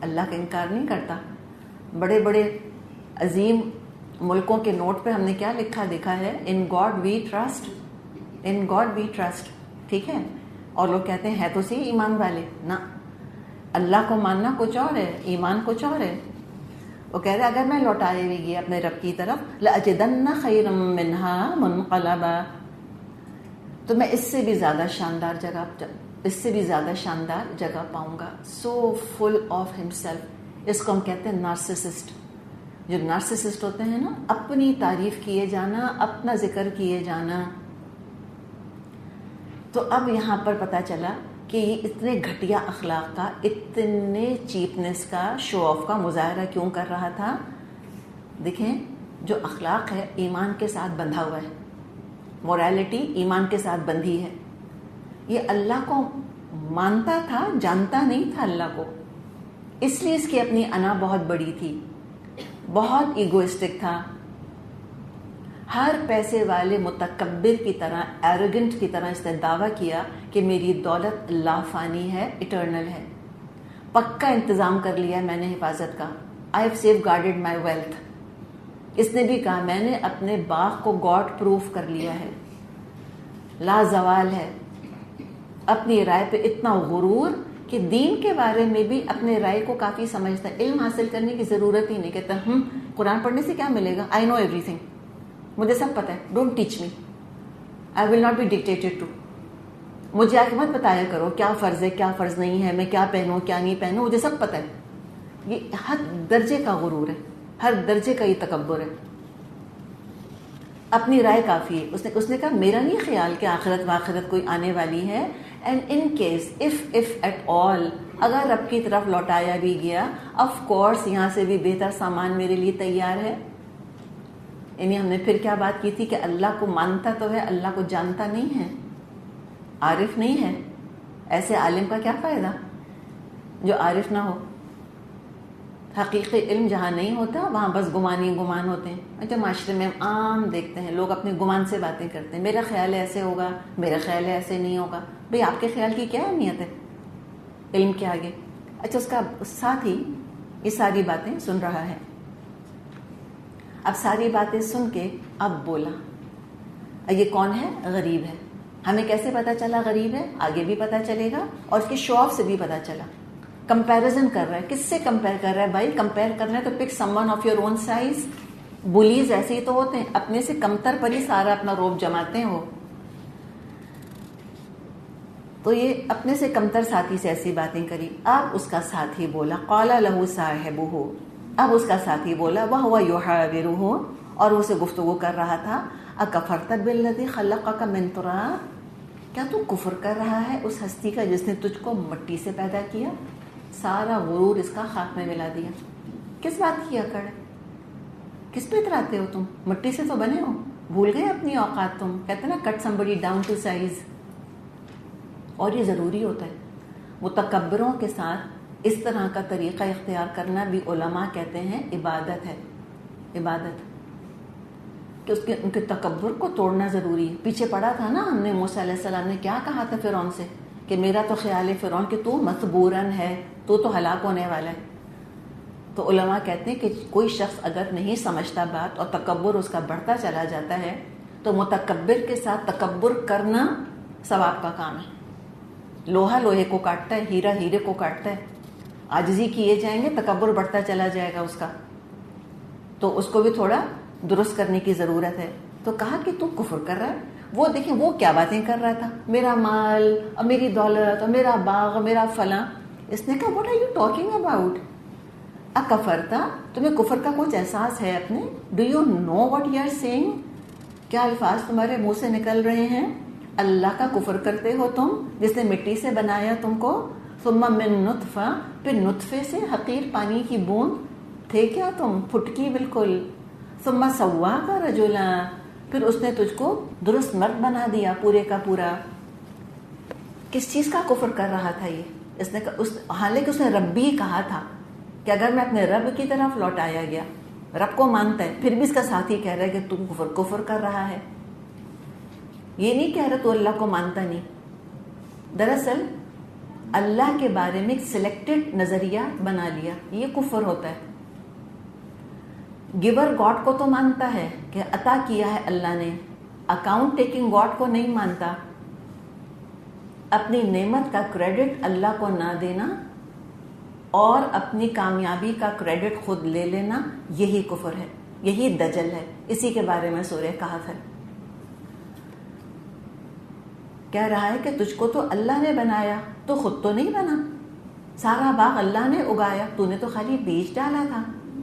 اللہ کا انکار نہیں کرتا. بڑے بڑے عظیم ملکوں کے نوٹ پہ ہم نے کیا لکھا دیکھا ہے؟ In God we trust, in God we trust. ٹھیک ہے، اور لوگ کہتے ہیں ہے تو صحیح ایمان والے. نہ، اللہ کو ماننا کچھ اور ہے، ایمان کچھ اور ہے. وہ کہہ رہے اگر میں لوٹائے بھی گیا اپنے رب کی طرف، لَأَجِدَنَّ خَيْرًا مِّنْهَا مُنْقَلَبًا، تو میں اس سے بھی زیادہ شاندار جگہ پاؤں گا. سو فل آف ہمسیلف، اس کو ہم کہتے ہیں نارسسسٹ. جو نارسسسٹ ہوتے ہیں نا، اپنی تعریف کیے جانا، اپنا ذکر کیے جانا. تو اب یہاں پر پتہ چلا کہ یہ اتنے گھٹیا اخلاق کا، اتنے چیپنس کا، شو آف کا مظاہرہ کیوں کر رہا تھا. دیکھیں جو اخلاق ہے ایمان کے ساتھ بندھا ہوا ہے. مورالٹی ایمان کے ساتھ بندھی ہے. یہ اللہ کو مانتا تھا, جانتا نہیں تھا اللہ کو, اس لیے اس کی اپنی انا بہت بڑی تھی, بہت ایگوئسٹک تھا, ہر پیسے والے متکبر کی طرح, ایروگنٹ کی طرح اس نے دعویٰ کیا کہ میری دولت لا فانی ہے, اٹرنل ہے, پکا انتظام کر لیا میں نے حفاظت کا, I have safeguarded my wealth. اس نے بھی کہا میں نے اپنے باغ کو گاڈ پروف کر لیا ہے, لا زوال ہے. اپنی رائے پہ اتنا غرور کہ دین کے بارے میں بھی اپنے رائے کو کافی سمجھتا ہے, علم حاصل کرنے کی ضرورت ہی نہیں, کہتا قرآن پڑھنے سے کیا ملے گا, آئی نو ایوری تھنگ, مجھے سب پتہ ہے, don't teach me, I will not be dictated to. مجھے آ کے مت بتایا کرو کیا فرض ہے کیا فرض نہیں ہے, میں کیا پہنوں کیا نہیں پہنوں, مجھے سب پتہ ہے. یہ ہر درجے کا غرور ہے, ہر درجے کا یہ تکبر ہے. اپنی رائے کافی ہے. اس نے کہا میرا نہیں خیال کہ آخرت واخرت کوئی آنے والی ہے, and in case if at all, اگر رب کی طرف لوٹایا بھی گیا, آف کورس یہاں سے بھی بہتر سامان میرے لیے تیار ہے. یعنی ہم نے پھر کیا بات کی تھی کہ اللہ کو مانتا تو ہے, اللہ کو جانتا نہیں ہے, عارف نہیں ہے. ایسے عالم کا کیا فائدہ جو عارف نہ ہو. حقیقی علم جہاں نہیں ہوتا وہاں بس گمان ہی گمان ہوتے ہیں. اچھا, معاشرے میں ہم عام دیکھتے ہیں لوگ اپنے گمان سے باتیں کرتے ہیں, میرا خیال ہے ایسے ہوگا, میرا خیال ہے ایسے نہیں ہوگا. بھئی آپ کے خیال کی کیا اہمیت ہے علم کے آگے. اچھا, اس کا ساتھ ہی یہ ساری باتیں سن رہا ہے. اب ساری باتیں سن کے اب بولا, یہ کون ہے, غریب ہے. ہمیں کیسے پتا چلا غریب ہے, آگے بھی پتا چلے گا, اور اس کے شو آف سے بھی پتا چلا. کمپیریزن کر رہا ہے, کس سے کمپیئر کر رہا ہے بھائی, کمپیئر کرنا ہے تو pick someone of your own size. Bullies ایسے ہی تو ہوتے ہیں, اپنے سے کمتر پر ہی سارا اپنا روب جماتے ہیں وہ. تو یہ اپنے سے کمتر ساتھی سے ایسی باتیں کری. اب اس کا ساتھی بولا, قال له صاحبہ, اب اس کا ساتھی بولا, وہو یحاورہ, اور اسے گفتگو کر رہا تھا, اکفرت بالذی خلقک من تراب, کیا تو کفر کر رہا ہے اس ہستی کا جس نے تجھ کو مٹی سے پیدا کیا. سارا غرور اس کا خاک میں ملا دیا. کس بات کی اکڑ ہے, کس پہ اتراتے ہو تم, مٹی سے تو بنے ہو, بھول گئے اپنی اوقات تم. کہتے نا کٹ somebody ڈاؤن ٹو سائز. اور یہ ضروری ہوتا ہے. متکبروں کے ساتھ اس طرح کا طریقہ اختیار کرنا بھی علماء کہتے ہیں عبادت ہے. عبادت کہ ان کے تکبر کو توڑنا ضروری ہے. پیچھے پڑا تھا نا ہم نے, موسیٰ علیہ السلام نے کیا کہا تھا فرعون سے کہ میرا تو خیال ہے فرعون کہ تو مصبوراً ہے, تو ہلاک ہونے والا ہے. تو علماء کہتے ہیں کہ کوئی شخص اگر نہیں سمجھتا بات اور تکبر اس کا بڑھتا چلا جاتا ہے تو متکبر کے ساتھ تکبر کرنا ثواب کا کام ہے. لوہا لوہے کو کاٹتا ہے, ہیرا ہیرے کو کاٹتا ہے. عاجزی کیے جائیں گے تکبر بڑھتا چلا جائے گا اس کا, تو اس کو بھی تھوڑا درست کرنے کی ضرورت ہے. تو کہا کہ تو کفر کر رہا ہے. وہ دیکھیں وہ کیا باتیں کر رہا تھا, میرا مال اور میری دولت اور میرا باغ اور میرا فلاں. اس نے کہا what are you talking about, اکفرتا, تمہیں کفر کا کچھ احساس ہے اپنے, do you know what you are saying, کیا الفاظ تمہارے منہ سے نکل رہے ہیں. اللہ کا کفر کرتے ہو تم جس نے مٹی سے بنایا تم کو. ثم من نطفہ, پھر نطفے سے حقیر پانی کی بوند تھے کیا تم, پھٹکی بالکل. ثم سواک رجلا, پھر اس نے تجھ کو درست مرد بنا دیا پورے کا پورا. کس چیز کا کفر کر رہا تھا یہ, اس نے حالانکہ اس نے رب بھی کہا تھا کہ اگر میں اپنے رب کی طرف لوٹایا گیا, رب کو مانتا ہے, پھر بھی اس کا ساتھی کہہ رہا ہے کہ تم کفر کر رہا ہے. یہ نہیں کہہ رہا تو اللہ کو مانتا نہیں. دراصل اللہ کے بارے میں ایک سلیکٹڈ نظریہ بنا لیا, یہ کفر ہوتا ہے. گیور گاڈ کو تو مانتا ہے کہ عطا کیا ہے اللہ نے, اکاؤنٹ ٹیکنگ گاڈ کو نہیں مانتا. اپنی نعمت کا کریڈٹ اللہ کو نہ دینا اور اپنی کامیابی کا کریڈٹ خود لے لینا, یہی کفر ہے, یہی دجل ہے. اسی کے بارے میں سورہ کہف ہے. کہہ رہا ہے کہ تجھ کو تو اللہ نے بنایا, تو خود تو نہیں بنا. سارا باغ اللہ نے اگایا, تو نے تو خالی بیج ڈالا تھا,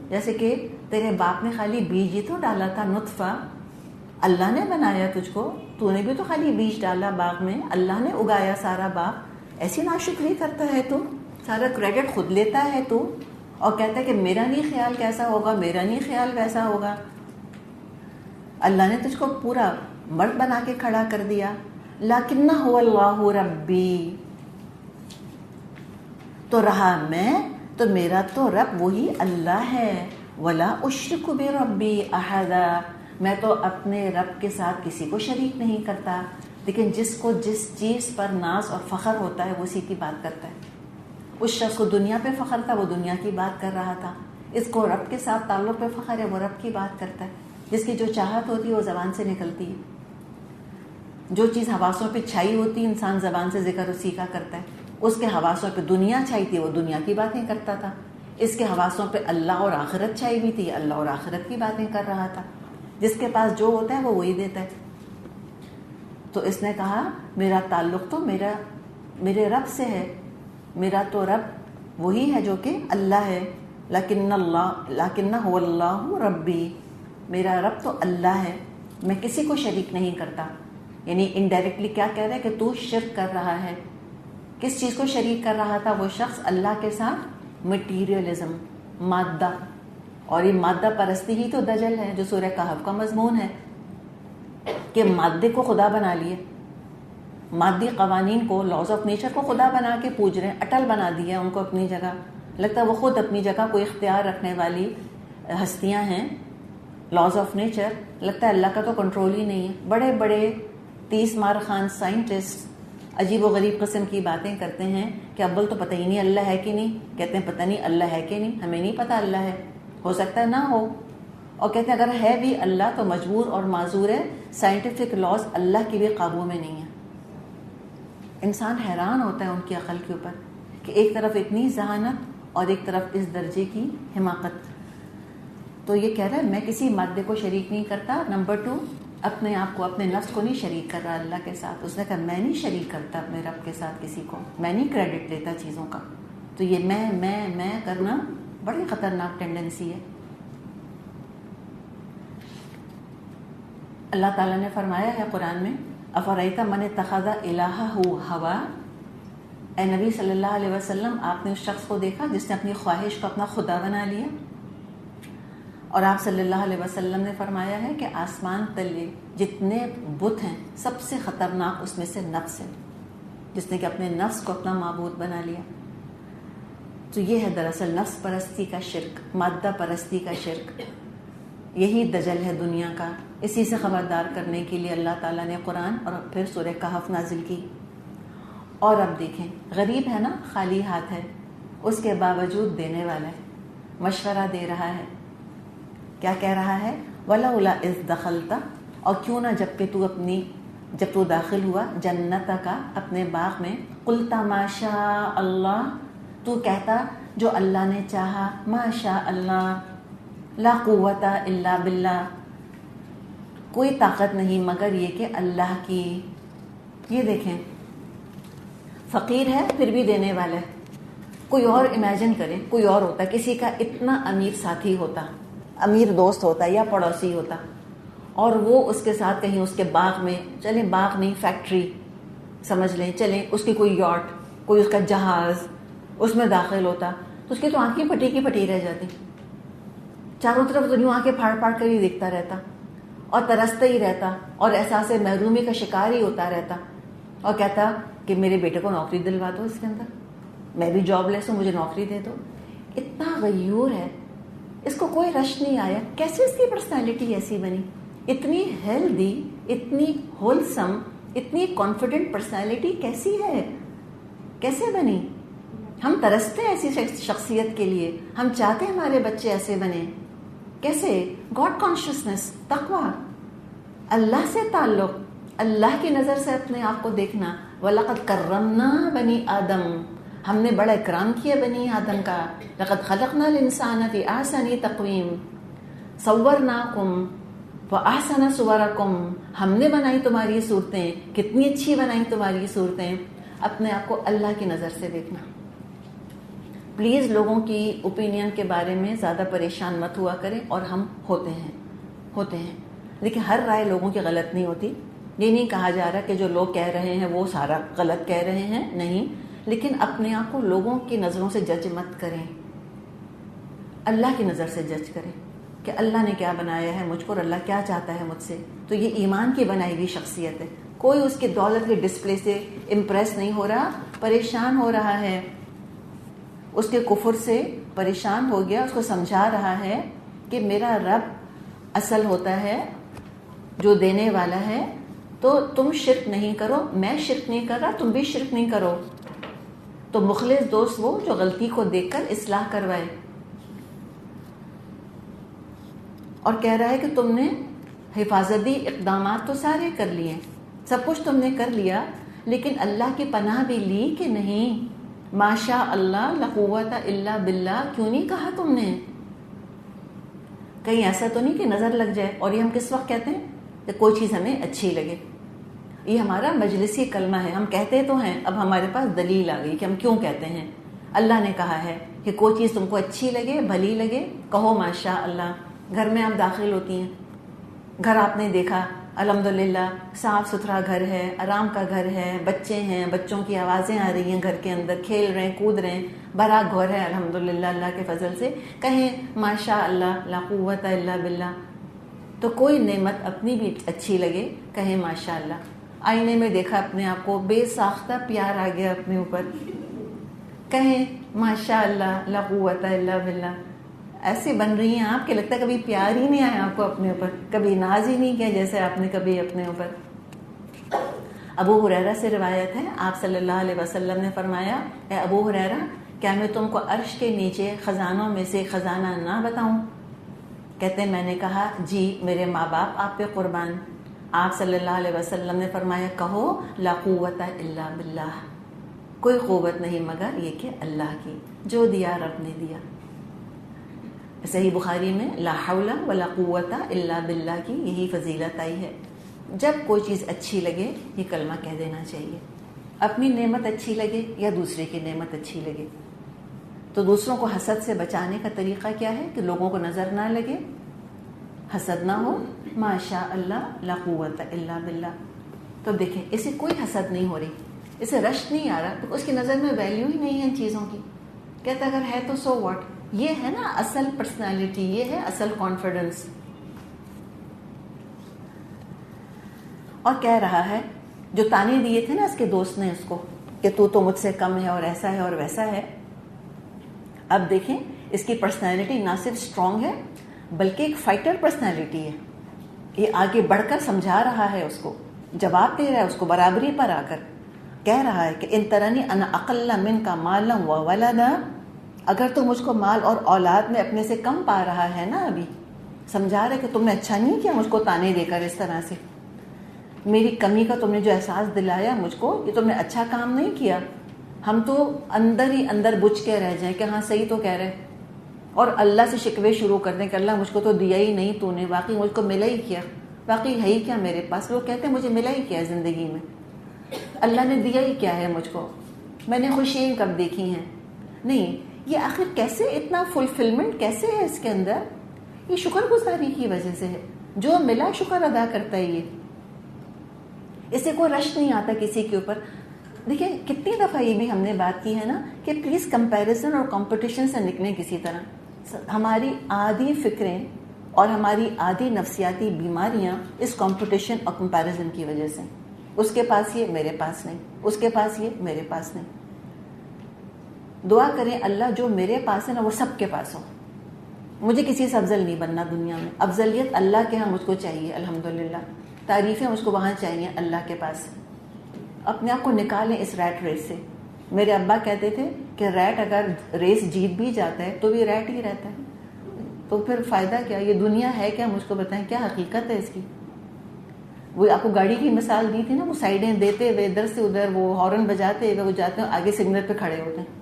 جیسے کہ تیرے باپ نے خالی بیج ہی تو ڈالا تھا, نطفہ. اللہ نے بنایا تجھ کو, تو نے بھی تو خالی بیج ڈالا باغ میں, اللہ نے اگایا سارا باغ. ایسی ناشکری کرتا ہے تو, سارا کریڈٹ خود لیتا ہے تو, اور کہتا ہے کہ میرا نہیں خیال کیسا ہوگا, میرا نہیں خیال ویسا ہوگا. اللہ نے تجھ کو پورا مرد بنا کے کھڑا کر دیا. لکنہ هو اللہ ربی، تو رہا میں، تو میرا تو رب وہی اللہ ہے. ولا اشرک بربی احدا، میں تو اپنے رب کے ساتھ کسی کو شریک نہیں کرتا. لیکن جس کو جس چیز پر ناز اور فخر ہوتا ہے وہ اسی کی بات کرتا ہے. اس شخص کو دنیا پہ فخر تھا، وہ دنیا کی بات کر رہا تھا. اس کو رب کے ساتھ تعلق پہ فخر ہے، وہ رب کی بات کرتا ہے. جس کی جو چاہت ہوتی ہے وہ زبان سے نکلتی ہے. جو چیز حواسوں پہ چھائی ہوتی ہے انسان زبان سے ذکر اسی کا کرتا ہے. اس کے حواسوں پہ دنیا چھائی تھی، وہ دنیا کی باتیں کرتا تھا. اس کے حواسوں پہ اللہ اور آخرت چھائی ہوئی تھی، اللہ اور آخرت کی باتیں کر رہا تھا. جس کے پاس جو ہوتا ہے وہ وہی دیتا ہے. تو اس نے کہا میرا تعلق تو میرے رب سے ہے، میرا تو رب وہی ہے جو کہ اللہ ہے. لکنہ هو اللہ ربی، میرا رب تو اللہ ہے، میں کسی کو شریک نہیں کرتا. یعنی انڈائریکٹلی کیا کہہ رہا ہے کہ تو شرک کر رہا ہے. کس چیز کو شریک کر رہا تھا وہ شخص؟ اللہ کے ساتھ مٹیریلزم، مادہ. اور یہ مادہ پرستی ہی تو دجل ہے جو سورہ کہف کا مضمون ہے کہ مادے کو خدا بنا لیے، مادی قوانین کو، لاز آف نیچر کو خدا بنا کے پوج رہے ہیں، اٹل بنا دیا ان کو اپنی جگہ. لگتا ہے وہ خود اپنی جگہ کوئی اختیار رکھنے والی ہستیاں ہیں. لاز آف نیچر، لگتا ہے اللہ کا تو کنٹرول ہی نہیں ہے. بڑے بڑے 30 مار خان سائنٹسٹ عجیب و غریب قسم کی باتیں کرتے ہیں کہ اول تو پتہ ہی نہیں اللہ ہے کہ نہیں. کہتے ہیں پتہ نہیں اللہ ہے کہ نہیں، ہمیں نہیں پتہ اللہ ہے، ہو سکتا ہے نہ ہو. اور کہتے ہیں اگر ہے بھی اللہ تو مجبور اور معذور ہے، سائنٹیفک لاز اللہ کی بھی قابو میں نہیں ہے. انسان حیران ہوتا ہے ان کی عقل کے اوپر کہ ایک طرف اتنی ذہانت اور ایک طرف اس درجے کی حماقت. تو یہ کہہ رہا ہے میں کسی مادے کو شریک نہیں کرتا. نمبر 2، اپنے آپ کو، اپنے نفس کو نہیں شریک کر رہا اللہ کے ساتھ. اس نے کہا میں نہیں شریک کرتا اپنے رب کے ساتھ کسی کو، میں نہیں کریڈٹ لیتا چیزوں کا. تو یہ میں کرنا بڑی خطرناک ٹینڈنسی ہے. اللہ تعالیٰ نے فرمایا ہے قرآن میں افرأیت من اتخذ الہہ ہوا، اے نبی صلی اللہ علیہ وسلم آپ نے اس شخص کو دیکھا جس نے اپنی خواہش کو اپنا خدا بنا لیا. اور آپ صلی اللہ علیہ وسلم نے فرمایا ہے کہ آسمان تلے جتنے بت ہیں سب سے خطرناک اس میں سے نفس ہے، جس نے کہ اپنے نفس کو اپنا معبود بنا لیا. تو یہ ہے دراصل نفس پرستی کا شرک، مادہ پرستی کا شرک. یہی دجل ہے دنیا کا. اسی سے خبردار کرنے کے لیے اللہ تعالیٰ نے قرآن اور پھر سورہ کہف نازل کی. اور اب دیکھیں، غریب ہے نا، خالی ہاتھ ہے، اس کے باوجود دینے والا ہے، مشورہ دے رہا ہے. کیا کہہ رہا ہے؟ وَلَوْلَا إِذْ دَخَلْتَ، اور کیوں نہ جب تو داخل ہوا جنت کا، اپنے باغ میں، قُلْتَ مَا شَاءَ اللَّهُ، تو کہتا جو اللہ نے چاہا، ما شاء اللہ، لا قوت الا باللہ، کوئی طاقت نہیں مگر یہ کہ اللہ کی. یہ دیکھیں، فقیر ہے پھر بھی دینے والا ہے. کوئی اور امیجن کریں، کوئی اور ہوتا، کسی کا اتنا امیر ساتھی ہوتا، امیر دوست ہوتا یا پڑوسی ہوتا، اور وہ اس کے ساتھ کہیں اس کے باغ میں، چلیں باغ نہیں فیکٹری سمجھ لیں، چلیں اس کی کوئی یاٹ، کوئی اس کا جہاز اس میں داخل ہوتا، تو اس کی تو آنکھیں پٹی کی پٹی رہ جاتی. چاروں طرف تو یوں آنکھیں پھاڑ پھاڑ کر ہی دیکھتا رہتا اور ترستا ہی رہتا اور احساس محرومی کا شکار ہی ہوتا رہتا، اور کہتا کہ میرے بیٹے کو نوکری دلوا دو، اس کے اندر میں بھی جاب لیس ہوں، مجھے نوکری دے دو. اتنا غیور ہے، اس کو کوئی رش نہیں آیا. کیسے اس کی پرسنالٹی ایسی بنی؟ اتنی ہیلدی، اتنی ہولسم، اتنی کانفیڈنٹ پرسنالٹی کیسی ہے؟ کیسے بنی؟ ہم ترستے ہیں ایسی شخصیت کے لیے، ہم چاہتے ہیں ہمارے بچے ایسے بنیں. کیسے؟ گاڈ کانشیسنس، تقوی، اللہ سے تعلق، اللہ کی نظر سے اپنے آپ کو دیکھنا. وَلَقَدْ كَرَّمْنَا بَنِي آدَمَ، ہم نے بڑا اکرام کیا بنی آدم کا. لَقَدْ خَلَقْنَا الْإِنسَانَ فِي أَحْسَنِ تَقْوِيمٍ صَوَّرْنَاكُمْ فَأَحْسَنَ صُوَرَكُمْ، ہم نے بنائی تمہاری صورتیں، کتنی اچھی بنائی تمہاری صورتیں. اپنے آپ کو اللہ کی نظر سے دیکھنا. پلیز لوگوں کی اوپینین کے بارے میں زیادہ پریشان مت ہوا کریں. اور ہم ہوتے ہیں لیکن ہر رائے لوگوں کی غلط نہیں ہوتی. یہ نہیں کہا جا رہا کہ جو لوگ کہہ رہے ہیں وہ سارا غلط کہہ رہے ہیں، نہیں. لیکن اپنے آپ کو لوگوں کی نظروں سے جج مت کریں، اللہ کی نظر سے جج کریں. کہ اللہ نے کیا بنایا ہے مجھ کو اور اللہ کیا چاہتا ہے مجھ سے. تو یہ ایمان کی بنائی ہوئی شخصیت ہے. کوئی اس کی دولت کے ڈسپلے سے امپریس نہیں ہو رہا, پریشان ہو رہا ہے, اس کے کفر سے پریشان ہو گیا, اس کو سمجھا رہا ہے کہ میرا رب اصل ہوتا ہے جو دینے والا ہے, تو تم شرک نہیں کرو, میں شرک نہیں کر رہا, تم بھی شرک نہیں کرو. تو مخلص دوست وہ جو غلطی کو دیکھ کر اصلاح کروائے. اور کہہ رہا ہے کہ تم نے حفاظتی اقدامات تو سارے کر لیے, سب کچھ تم نے کر لیا, لیکن اللہ کی پناہ بھی لی کہ نہیں؟ ماشاء اللہ لا قوت الا باللہ کیوں نہیں کہا تم نے؟ کہیں ایسا تو نہیں کہ نظر لگ جائے. اور یہ ہم کس وقت کہتے ہیں؟ کہ کوئی چیز ہمیں اچھی لگے. یہ ہمارا مجلسی کلمہ ہے, ہم کہتے تو ہیں, اب ہمارے پاس دلیل آ گئی کہ ہم کیوں کہتے ہیں. اللہ نے کہا ہے کہ کوئی چیز تم کو اچھی لگے, بھلی لگے, کہو ماشاء اللہ. گھر میں آپ داخل ہوتی ہیں, گھر آپ نے دیکھا الحمدللہ صاف ستھرا گھر ہے, آرام کا گھر ہے, بچے ہیں, بچوں کی آوازیں آ رہی ہیں گھر کے اندر, کھیل رہے ہیں, کود رہے ہیں, بھرا گھر ہے الحمدللہ اللہ کے فضل سے, کہیں ماشاء اللہ لا قوت الا باللہ. تو کوئی نعمت اپنی بھی اچھی لگے, کہیں ماشاء اللہ. آئینے میں دیکھا اپنے آپ کو, بے ساختہ پیار آ گیا اپنے اوپر, کہیں ماشاء اللہ لا قوت الا باللہ. ایسی بن رہی ہیں آپ کہ لگتا ہے کبھی پیار ہی نہیں آیا آپ کو اپنے اوپر, کبھی ناز ہی نہیں کیا جیسے آپ نے کبھی اپنے اوپر. ابو ہریرہ سے روایت ہے, آپ صلی اللہ علیہ وسلم نے فرمایا, اے ابو ہریرہ کیا میں تم کو عرش کے نیچے خزانوں میں سے خزانہ نہ بتاؤں؟ کہتے ہیں میں نے کہا جی میرے ماں باپ آپ پہ قربان. آپ صلی اللہ علیہ وسلم نے فرمایا کہو لا قوت الا باللہ, کوئی قوت نہیں مگر یہ کہ اللہ کی, جو دیا رب نے دیا. صحیح بخاری میں لا حول ولا قوت الا باللہ کی یہی فضیلت آئی ہے. جب کوئی چیز اچھی لگے یہ کلمہ کہہ دینا چاہیے, اپنی نعمت اچھی لگے یا دوسرے کی نعمت اچھی لگے. تو دوسروں کو حسد سے بچانے کا طریقہ کیا ہے کہ لوگوں کو نظر نہ لگے, حسد نہ ہو, ماشاء اللہ لا قوت الا باللہ. تو دیکھیں اسے کوئی حسد نہیں ہو رہی, اسے رشک نہیں آ رہا, تو اس کی نظر میں ویلیو ہی نہیں ہے ان چیزوں کی. کہتا اگر ہے تو سو واٹ. یہ ہے نا اصل پرسنالٹی, یہ ہے اصل کانفیڈنس. اور کہہ رہا ہے جو تانے دیے تھے نا اس کے دوست نے اس کو کہ تو مجھ سے کم ہے اور ایسا ہے اور ویسا ہے, اب دیکھیں اس کی پرسنالٹی نہ صرف اسٹرانگ ہے بلکہ ایک فائٹر پرسنالٹی ہے. یہ آگے بڑھ کر سمجھا رہا ہے, اس کو جواب دے رہا ہے, اس کو برابری پر آ کر کہہ رہا ہے کہ ان ترنی انا اقل منک مالا وولدا, اگر تو مجھ کو مال اور اولاد میں اپنے سے کم پا رہا ہے نا, ابھی سمجھا رہا ہے کہ تم نے اچھا نہیں کیا مجھ کو تانے دے کر اس طرح سے, میری کمی کا تم نے جو احساس دلایا مجھ کو, یہ تم نے اچھا کام نہیں کیا. ہم تو اندر ہی اندر بجھ کے رہ جائیں کہ ہاں صحیح تو کہہ رہے, اور اللہ سے شکوے شروع کر دیں کہ اللہ مجھ کو تو دیا ہی نہیں تو نے, واقعی مجھ کو ملا ہی کیا, واقعی ہے ہی کیا میرے پاس. لوگ کہتے ہیں مجھے ملا ہی کیا ہے زندگی میں, اللہ نے دیا ہی کیا ہے مجھ کو, میں نے خوشیاں کب دیکھی ہیں. نہیں, یہ آخر کیسے اتنا فلفلمنٹ کیسے ہے اس کے اندر؟ یہ شکر گزاری کی وجہ سے ہے, جو ملا شکر ادا کرتا ہے. یہ اسے کوئی رش نہیں آتا کسی کے اوپر. دیکھیں کتنی دفعہ یہ بھی ہم نے بات کی ہے نا کہ پلیز کمپیریزن اور کمپٹیشن سے نکلیں کسی طرح. ہماری آدھی فکریں اور ہماری آدھی نفسیاتی بیماریاں اس کمپٹیشن اور کمپیریزن کی وجہ سے. اس کے پاس یہ, میرے پاس نہیں, اس کے پاس یہ, میرے پاس نہیں. دعا کریں اللہ جو میرے پاس ہے نا وہ سب کے پاس ہو. مجھے کسی سے افضل نہیں بننا دنیا میں, افضلیت اللہ کے ہاں مجھ کو چاہیے الحمدللہ, تعریفیں مجھ کو وہاں چاہیے اللہ کے پاس. اپنے آپ کو نکالیں اس ریٹ ریس سے. میرے ابا کہتے تھے کہ ریٹ اگر ریس جیت بھی جاتا ہے تو بھی ریٹ ہی رہتا ہے, تو پھر فائدہ کیا؟ یہ دنیا ہے کیا؟ مجھ کو بتائیں کیا حقیقت ہے اس کی. وہ آپ کو گاڑی کی مثال دی تھی نا, وہ سائڈیں دیتے ہوئے ادھر سے ادھر وہ ہارن بجاتے ہوئے وہ جاتے ہیں, آگے سگنل پہ کھڑے ہوتے ہیں.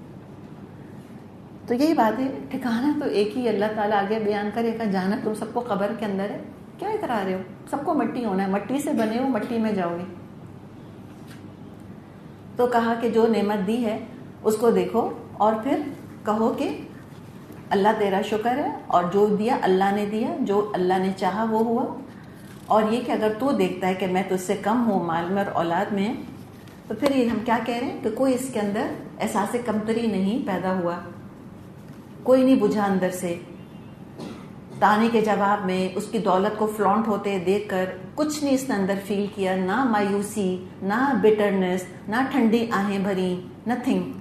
تو یہی بات ہے, ٹھکانا تو ایک ہی اللہ تعالیٰ آگے بیان کرے گا, جانا تم سب کو قبر کے اندر ہے, کیا اترا رہے ہو؟ سب کو مٹی ہونا ہے, مٹی سے بنے ہو, مٹی میں جاؤ گے. تو کہا کہ جو نعمت دی ہے اس کو دیکھو اور پھر کہو کہ اللہ تیرا شکر ہے, اور جو دیا اللہ نے دیا, جو اللہ نے چاہا وہ ہوا. اور یہ کہ اگر تو دیکھتا ہے کہ میں تجھ سے کم ہوں مال میں اور اولاد میں, تو پھر یہ ہم کیا کہہ رہے ہیں کہ کوئی اس کے اندر احساس کمتری نہیں پیدا ہوا, کوئی نہیں بجھا اندر سے, تانے کے جواب میں اس کی دولت کو فلانٹ ہوتے دیکھ کر کچھ نہیں اس نے اندر فیل کیا، نہ مایوسی، نہ بٹرنس، نہ ٹھنڈی آہیں بھری، نتھنگ،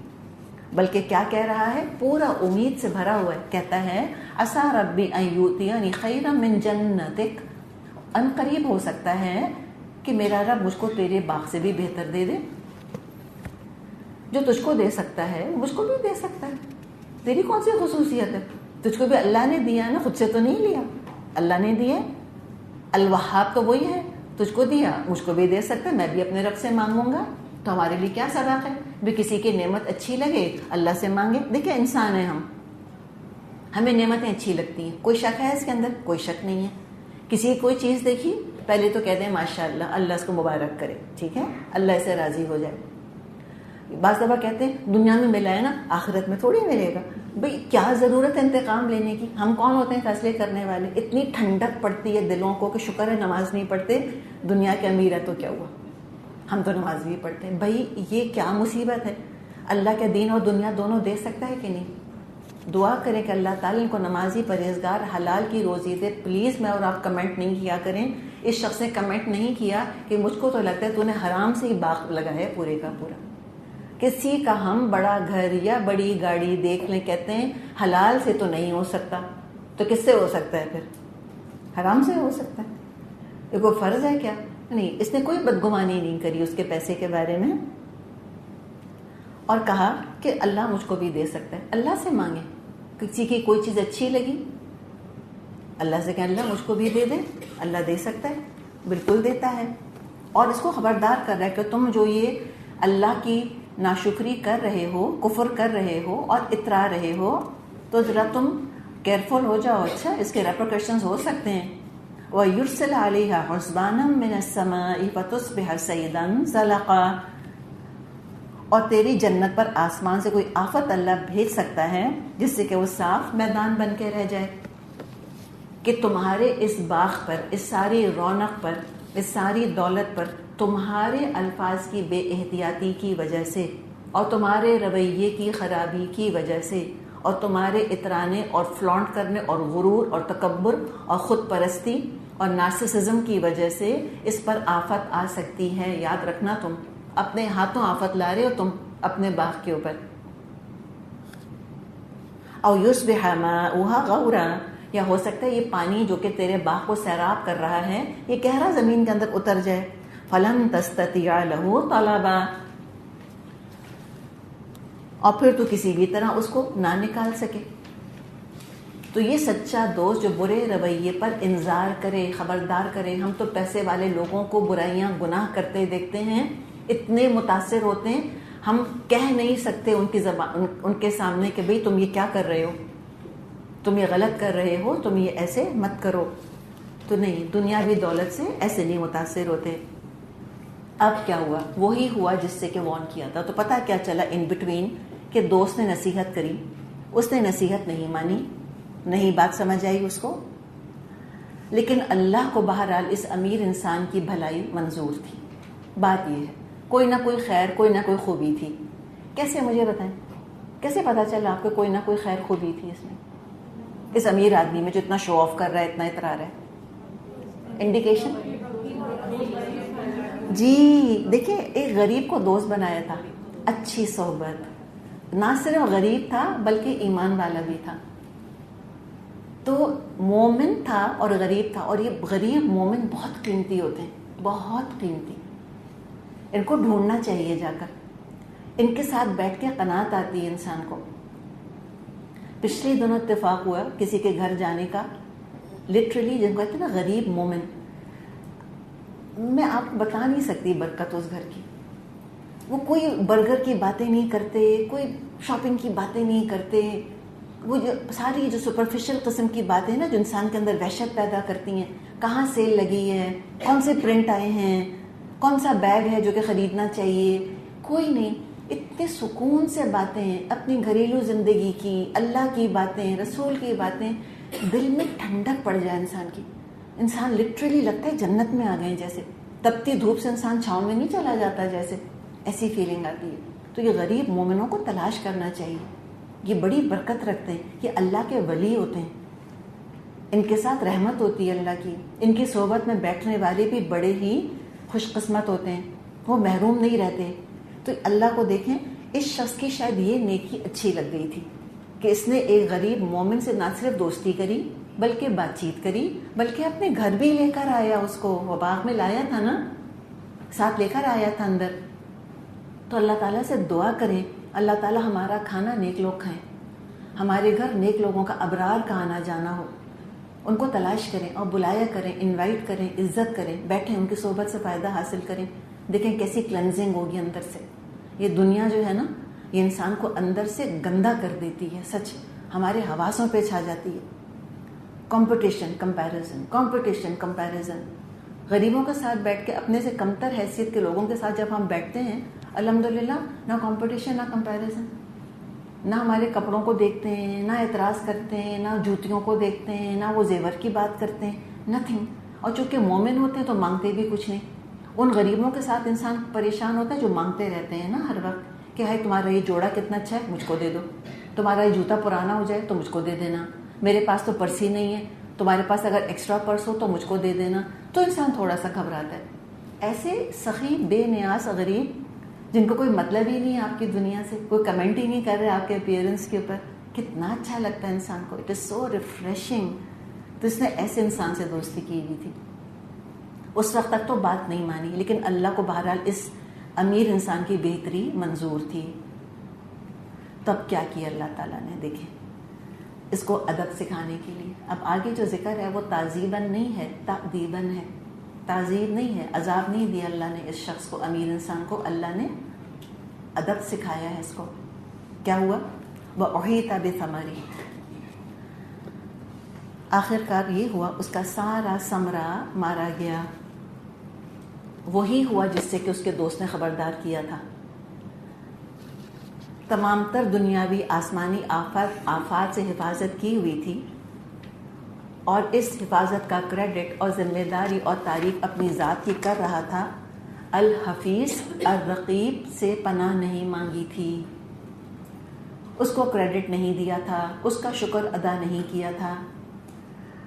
بلکہ کیا کہہ رہا ہے؟ پورا امید سے بھرا ہوا ہے. کہتا ہے عسیٰ ربی ان یؤتینی خیرا من جنتک، ان قریب ہو سکتا ہے کہ میرا رب مجھ کو تیرے باغ سے بھی بہتر دے دے. جو تجھ کو دے سکتا ہے مجھ کو بھی دے سکتا ہے. تیری کون سی خصوصیت ہے؟ تجھ کو بھی اللہ نے دیا نا، خود سے تو نہیں لیا، اللہ نے دیا. الوہاب تو وہی ہے، تجھ کو دیا مجھ کو بھی دے سکتا ہے، میں بھی اپنے رب سے مانگوں گا. تو ہمارے لیے کیا صداقت ہے بھی کسی کی نعمت اچھی لگے اللہ سے مانگے. دیکھیں انسان ہیں ہم، ہمیں نعمتیں اچھی لگتی ہیں، کوئی شک ہے اس کے اندر؟ کوئی شک نہیں ہے. کسی کوئی چیز دیکھی پہلے تو کہتے ہیں ماشاء اللہ، اللہ اس کو مبارک کرے، ٹھیک ہے، اللہ اسے راضی ہو جائے. بعض دفعہ کہتے ہیں دنیا میں ملا ہے نا آخرت میں تھوڑی ملے گا. بھئی کیا ضرورت ہے انتقام لینے کی؟ ہم کون ہوتے ہیں فیصلے کرنے والے؟ اتنی ٹھنڈک پڑتی ہے دلوں کو کہ شکر ہے نماز نہیں پڑھتے، دنیا کے امیر ہے تو کیا ہوا، ہم تو نماز بھی پڑھتے ہیں. بھئی یہ کیا مصیبت ہے؟ اللہ کے دین اور دنیا دونوں دے سکتا ہے کہ نہیں؟ دعا کریں کہ اللہ تعالیٰ ان کو نمازی پرہیزگار حلال کی روزی دے. پلیز میں اور آپ کمنٹ نہیں کیا کریں. اس شخص نے کمنٹ نہیں کیا کہ مجھ کو تو لگتا ہے تو نے حرام سے ہی باغ لگایا ہے پورے کا پورا. کسی کا ہم بڑا گھر یا بڑی گاڑی دیکھ لیں، کہتے ہیں حلال سے تو نہیں ہو سکتا، تو کس سے ہو سکتا ہے؟ پھر حرام سے ہو سکتا ہے. یہ کوئی فرض ہے کیا؟ نہیں. اس نے کوئی بدگمانی نہیں کری اس کے پیسے کے بارے میں، اور کہا کہ اللہ مجھ کو بھی دے سکتا ہے. اللہ سے مانگیں. کسی کی کوئی چیز اچھی لگی، اللہ سے کہیں اللہ مجھ کو بھی دے دے، اللہ دے سکتا ہے، بالکل دیتا ہے. اور اس کو خبردار کر رہا ہے کہ تم جو یہ اللہ کی ناشکری کر رہے ہو، کفر کر رہے ہو اور اترا رہے ہو، تو ذرا تم کیئرفل ہو جاؤ. اچھا اس کے ریپرکشنز ہو سکتے ہیں. وَيُرْسِلْ عَلَيْهَا حُسْبَانًا مِّنَ السَّمَاءِ فَتُصْبِحَ صَعِيدًا زَلَقًا، اور تیری جنت پر آسمان سے کوئی آفت اللہ بھیج سکتا ہے جس سے کہ وہ صاف میدان بن کے رہ جائے. کہ تمہارے اس باغ پر، اس ساری رونق پر، اس ساری دولت پر تمہارے الفاظ کی بے احتیاطی کی وجہ سے اور تمہارے رویے کی خرابی کی وجہ سے اور تمہارے اترانے اور فلانٹ کرنے اور غرور اور تکبر اور خود پرستی اور نارسسزم کی وجہ سے اس پر آفت آ سکتی ہے. یاد رکھنا تم اپنے ہاتھوں آفت لا رہے ہو تم اپنے باغ کے اوپر. او یصبح ماؤها غورا، یا ہو سکتا ہے یہ پانی جو کہ تیرے باغ کو سیراب کر رہا ہے یہ گہرا زمین کے اندر اتر جائے. فلن تستطيع له طلبا، اور پھر تو کسی بھی طرح اس کو نہ نکال سکے. تو یہ سچا دوست جو برے رویے پر انذار کرے، خبردار کرے. ہم تو پیسے والے لوگوں کو برائیاں گناہ کرتے دیکھتے ہیں، اتنے متاثر ہوتے ہیں، ہم کہہ نہیں سکتے ان کی زبان ان کے سامنے کہ بھئی تم یہ کیا کر رہے ہو، تم یہ غلط کر رہے ہو، تم یہ ایسے مت کرو. تو نہیں، دنیاوی دولت سے ایسے نہیں متاثر ہوتے. اب کیا ہوا؟ وہی ہوا جس سے کہ وارن کیا تھا. تو پتہ کیا چلا ان بٹوین کہ دوست نے نصیحت کری، اس نے نصیحت نہیں مانی، نہیں بات سمجھ آئی اس کو. لیکن اللہ کو بہرحال اس امیر انسان کی بھلائی منظور تھی. بات یہ ہے کوئی نہ کوئی خیر، کوئی نہ کوئی خوبی تھی. کیسے؟ مجھے بتائیں کیسے پتہ چلا آپ کو کوئی نہ کوئی خیر خوبی تھی اس میں، اس امیر آدمی میں جو اتنا شو آف کر رہا ہے، اتنا اترا رہا ہے؟ انڈیکیشن جی دیکھیں، ایک غریب کو دوست بنایا تھا، اچھی صحبت، نہ صرف غریب تھا بلکہ ایمان والا بھی تھا. تو مومن تھا اور غریب تھا، اور یہ غریب مومن بہت قیمتی ہوتے ہیں، بہت قیمتی. ان کو ڈھونڈنا چاہیے جا کر، ان کے ساتھ بیٹھ کے قناعت آتی ہے انسان کو. پچھلے دنوں اتفاق ہوا کسی کے گھر جانے کا، لٹرلی جن کو کہتے ہیں نا غریب مومن، میں آپ کو بتا نہیں سکتی برکت اس گھر کی. وہ کوئی برگر کی باتیں نہیں کرتے، کوئی شاپنگ کی باتیں نہیں کرتے، وہ جو ساری جو سپرفیشل قسم کی باتیں نا جو انسان کے اندر وحشت پیدا کرتی ہیں، کہاں سیل لگی ہے، کون سے پرنٹ آئے ہیں، کون سا بیگ ہے جو کہ خریدنا چاہیے، کوئی نہیں. اتنے سکون سے باتیں ہیں اپنی گھریلو زندگی کی، اللہ کی باتیں، رسول کی باتیں، دل میں ٹھنڈک پڑ جائے انسان کی. انسان لٹرلی لگتا ہے جنت میں آ گئے، جیسے تپتی دھوپ سے انسان چھاؤں میں نہیں چلا جاتا، جیسے ایسی فیلنگ آتی ہے. تو یہ غریب مومنوں کو تلاش کرنا چاہیے، یہ بڑی برکت رکھتے ہیں، یہ اللہ کے ولی ہوتے ہیں. ان کے ساتھ رحمت ہوتی ہے اللہ کی، ان کی صحبت میں بیٹھنے والے بھی بڑے ہی خوش قسمت ہوتے ہیں، وہ محروم نہیں رہتے. تو اللہ کو دیکھیں، اس شخص کی شاید یہ نیکی اچھی لگ گئی تھی کہ اس نے ایک غریب مومن سے نہ صرف دوستی کری بلکہ بات چیت کری، بلکہ اپنے گھر بھی لے کر آیا، اس کو وہ باغ میں لایا تھا نا، ساتھ لے کر آیا تھا اندر. تو اللہ تعالیٰ سے دعا کریں، اللہ تعالیٰ ہمارا کھانا نیک لوگ کھائیں، ہمارے گھر نیک لوگوں کا ابرار کا آنا جانا ہو. ان کو تلاش کریں اور بلایا کریں، انوائٹ کریں، عزت کریں، بیٹھیں، ان کی صحبت سے فائدہ حاصل کریں. دیکھیں کیسی کلینزنگ ہوگی اندر سے. یہ دنیا جو ہے نا، یہ انسان کو اندر سے گندا کر دیتی ہے، سچ ہمارے حواسوں پہ چھا جاتی ہے. Competition, comparison, competition, comparison. غریبوں کے ساتھ بیٹھ کے، اپنے سے کمتر حیثیت کے لوگوں کے ساتھ جب ہم بیٹھتے ہیں، الحمدللہ نہ کمپٹیشن نہ کمپیریزن، نہ ہمارے کپڑوں کو دیکھتے ہیں، نہ اعتراض کرتے ہیں، نہ جوتیوں کو دیکھتے ہیں، نہ وہ زیور کی بات کرتے ہیں، نتھنگ. اور چونکہ مومن ہوتے ہیں تو مانگتے بھی کچھ نہیں. ان غریبوں کے ساتھ انسان پریشان ہوتا ہے جو مانگتے رہتے ہیں نا ہر وقت کہ بھائی تمہارا یہ جوڑا کتنا اچھا ہے، مجھ کو دے دو. تمہارا یہ جوتا پرانا ہو جائے تو مجھ کو دے دینا. میرے پاس تو پرس ہی نہیں ہے، تمہارے پاس اگر ایکسٹرا پرس ہو تو مجھ کو دے دینا. تو انسان تھوڑا سا گھبراتا ہے. ایسے سخی بے نیاز غریب جن کو کوئی مطلب ہی نہیں ہے آپ کی دنیا سے، کوئی کمنٹ ہی نہیں کر رہے آپ کے اپیئرنس کے اوپر، کتنا اچھا لگتا ہے انسان کو. It is so refreshing. تو اس نے ایسے انسان سے دوستی کی ہوئی تھی. اس وقت تک تو بات نہیں مانی، لیکن اللہ کو بہرحال اس امیر انسان کی بہتری منظور تھی. تب کیا کیا اللہ تعالیٰ نے، دیکھیں اس کو ادب سکھانے کے لیے. اب آگے جو ذکر ہے وہ تعذیباً نہیں ہے، تأدیباً ہے. تعذیب نہیں ہے، عذاب نہیں دیا اللہ نے اس شخص کو، امیر انسان کو. اللہ نے ادب سکھایا ہے اس کو. کیا ہوا؟ وَأُحِيطَ بِثَمَرِهِ، آخر کار یہ ہوا اس کا سارا ثمرہ مارا گیا. وہی ہوا جس سے کہ اس کے دوست نے خبردار کیا تھا. تمام تر دنیاوی آسمانی آفات سے حفاظت کی ہوئی تھی، اور اس حفاظت کا کریڈٹ اور ذمہ داری اور تعریف اپنی ذات کی کر رہا تھا. الحفیظ الرقیب سے پناہ نہیں مانگی تھی، اس کو کریڈٹ نہیں دیا تھا، اس کا شکر ادا نہیں کیا تھا.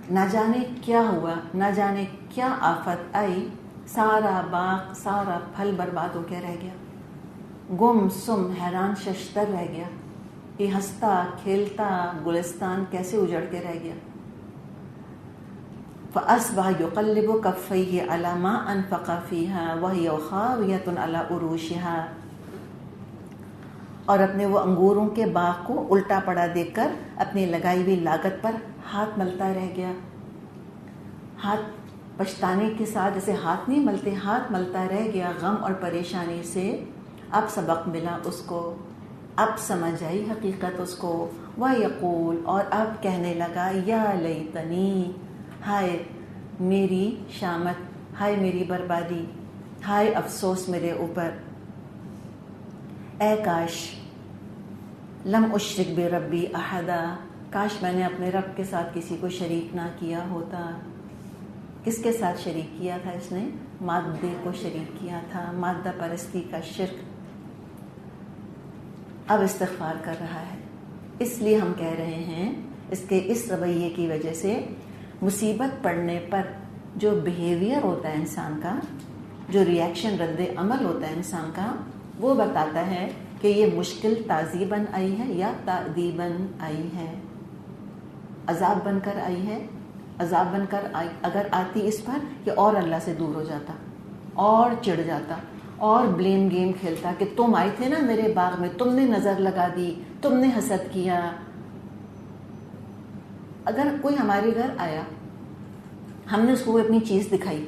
نہ جانے کیا ہوا، نہ جانے کیا آفت آئی، سارا باغ، سارا پھل برباد ہو کے رہ گیا. گم سم، حیران ششتر رہ گیا. یہ ہنستا کھیلتا گلستان کیسے اجڑ کے رہ گیا. فَأَصْبَحَ يُقَلِّبُ كَفَّيْهِ عَلَى مَا أَنفَقَ فِيهَا وَهِيَ خَاوِيَةٌ عَلَى عُرُوشِهَا، اور اپنے وہ انگوروں کے باغ کو الٹا پڑا دیکھ کر اپنی لگائی ہوئی لاگت پر ہاتھ ملتا رہ گیا. ہاتھ پچھتانے کے ساتھ جیسے ہاتھ نہیں ملتے، ہاتھ ملتا رہ گیا غم اور پریشانی سے. اب سبق ملا اس کو، اب سمجھ آئی حقیقت اس کو. وَيَقُول، اور اب کہنے لگا، یا لیتنی، ہائے میری شامت، ہائے میری بربادی، ہائے افسوس میرے اوپر. اے کاش، لم اشرک بربی احدا، کاش میں نے اپنے رب کے ساتھ کسی کو شریک نہ کیا ہوتا. کس کے ساتھ شریک کیا تھا اس نے؟ مادے کو شریک کیا تھا، مادہ پرستی کا شرک. اب استغفار کر رہا ہے. اس لیے ہم کہہ رہے ہیں اس کے اس رویے کی وجہ سے مصیبت پڑنے پر جو بیہیویئر ہوتا ہے انسان کا، جو ریئیکشن رد عمل ہوتا ہے انسان کا، وہ بتاتا ہے کہ یہ مشکل تعذیباً آئی ہے یا تأدیباً آئی ہے. عذاب بن کر آئی ہے. عذاب بن کر اگر آتی اس پر، کہ اور اللہ سے دور ہو جاتا، اور چڑ جاتا، اور بلیم گیم کھیلتا کہ تم آئے تھے نا میرے باغ میں، تم نے نظر لگا دی، تم نے حسد کیا. اگر کوئی ہمارے گھر آیا، ہم نے اس کو اپنی چیز دکھائی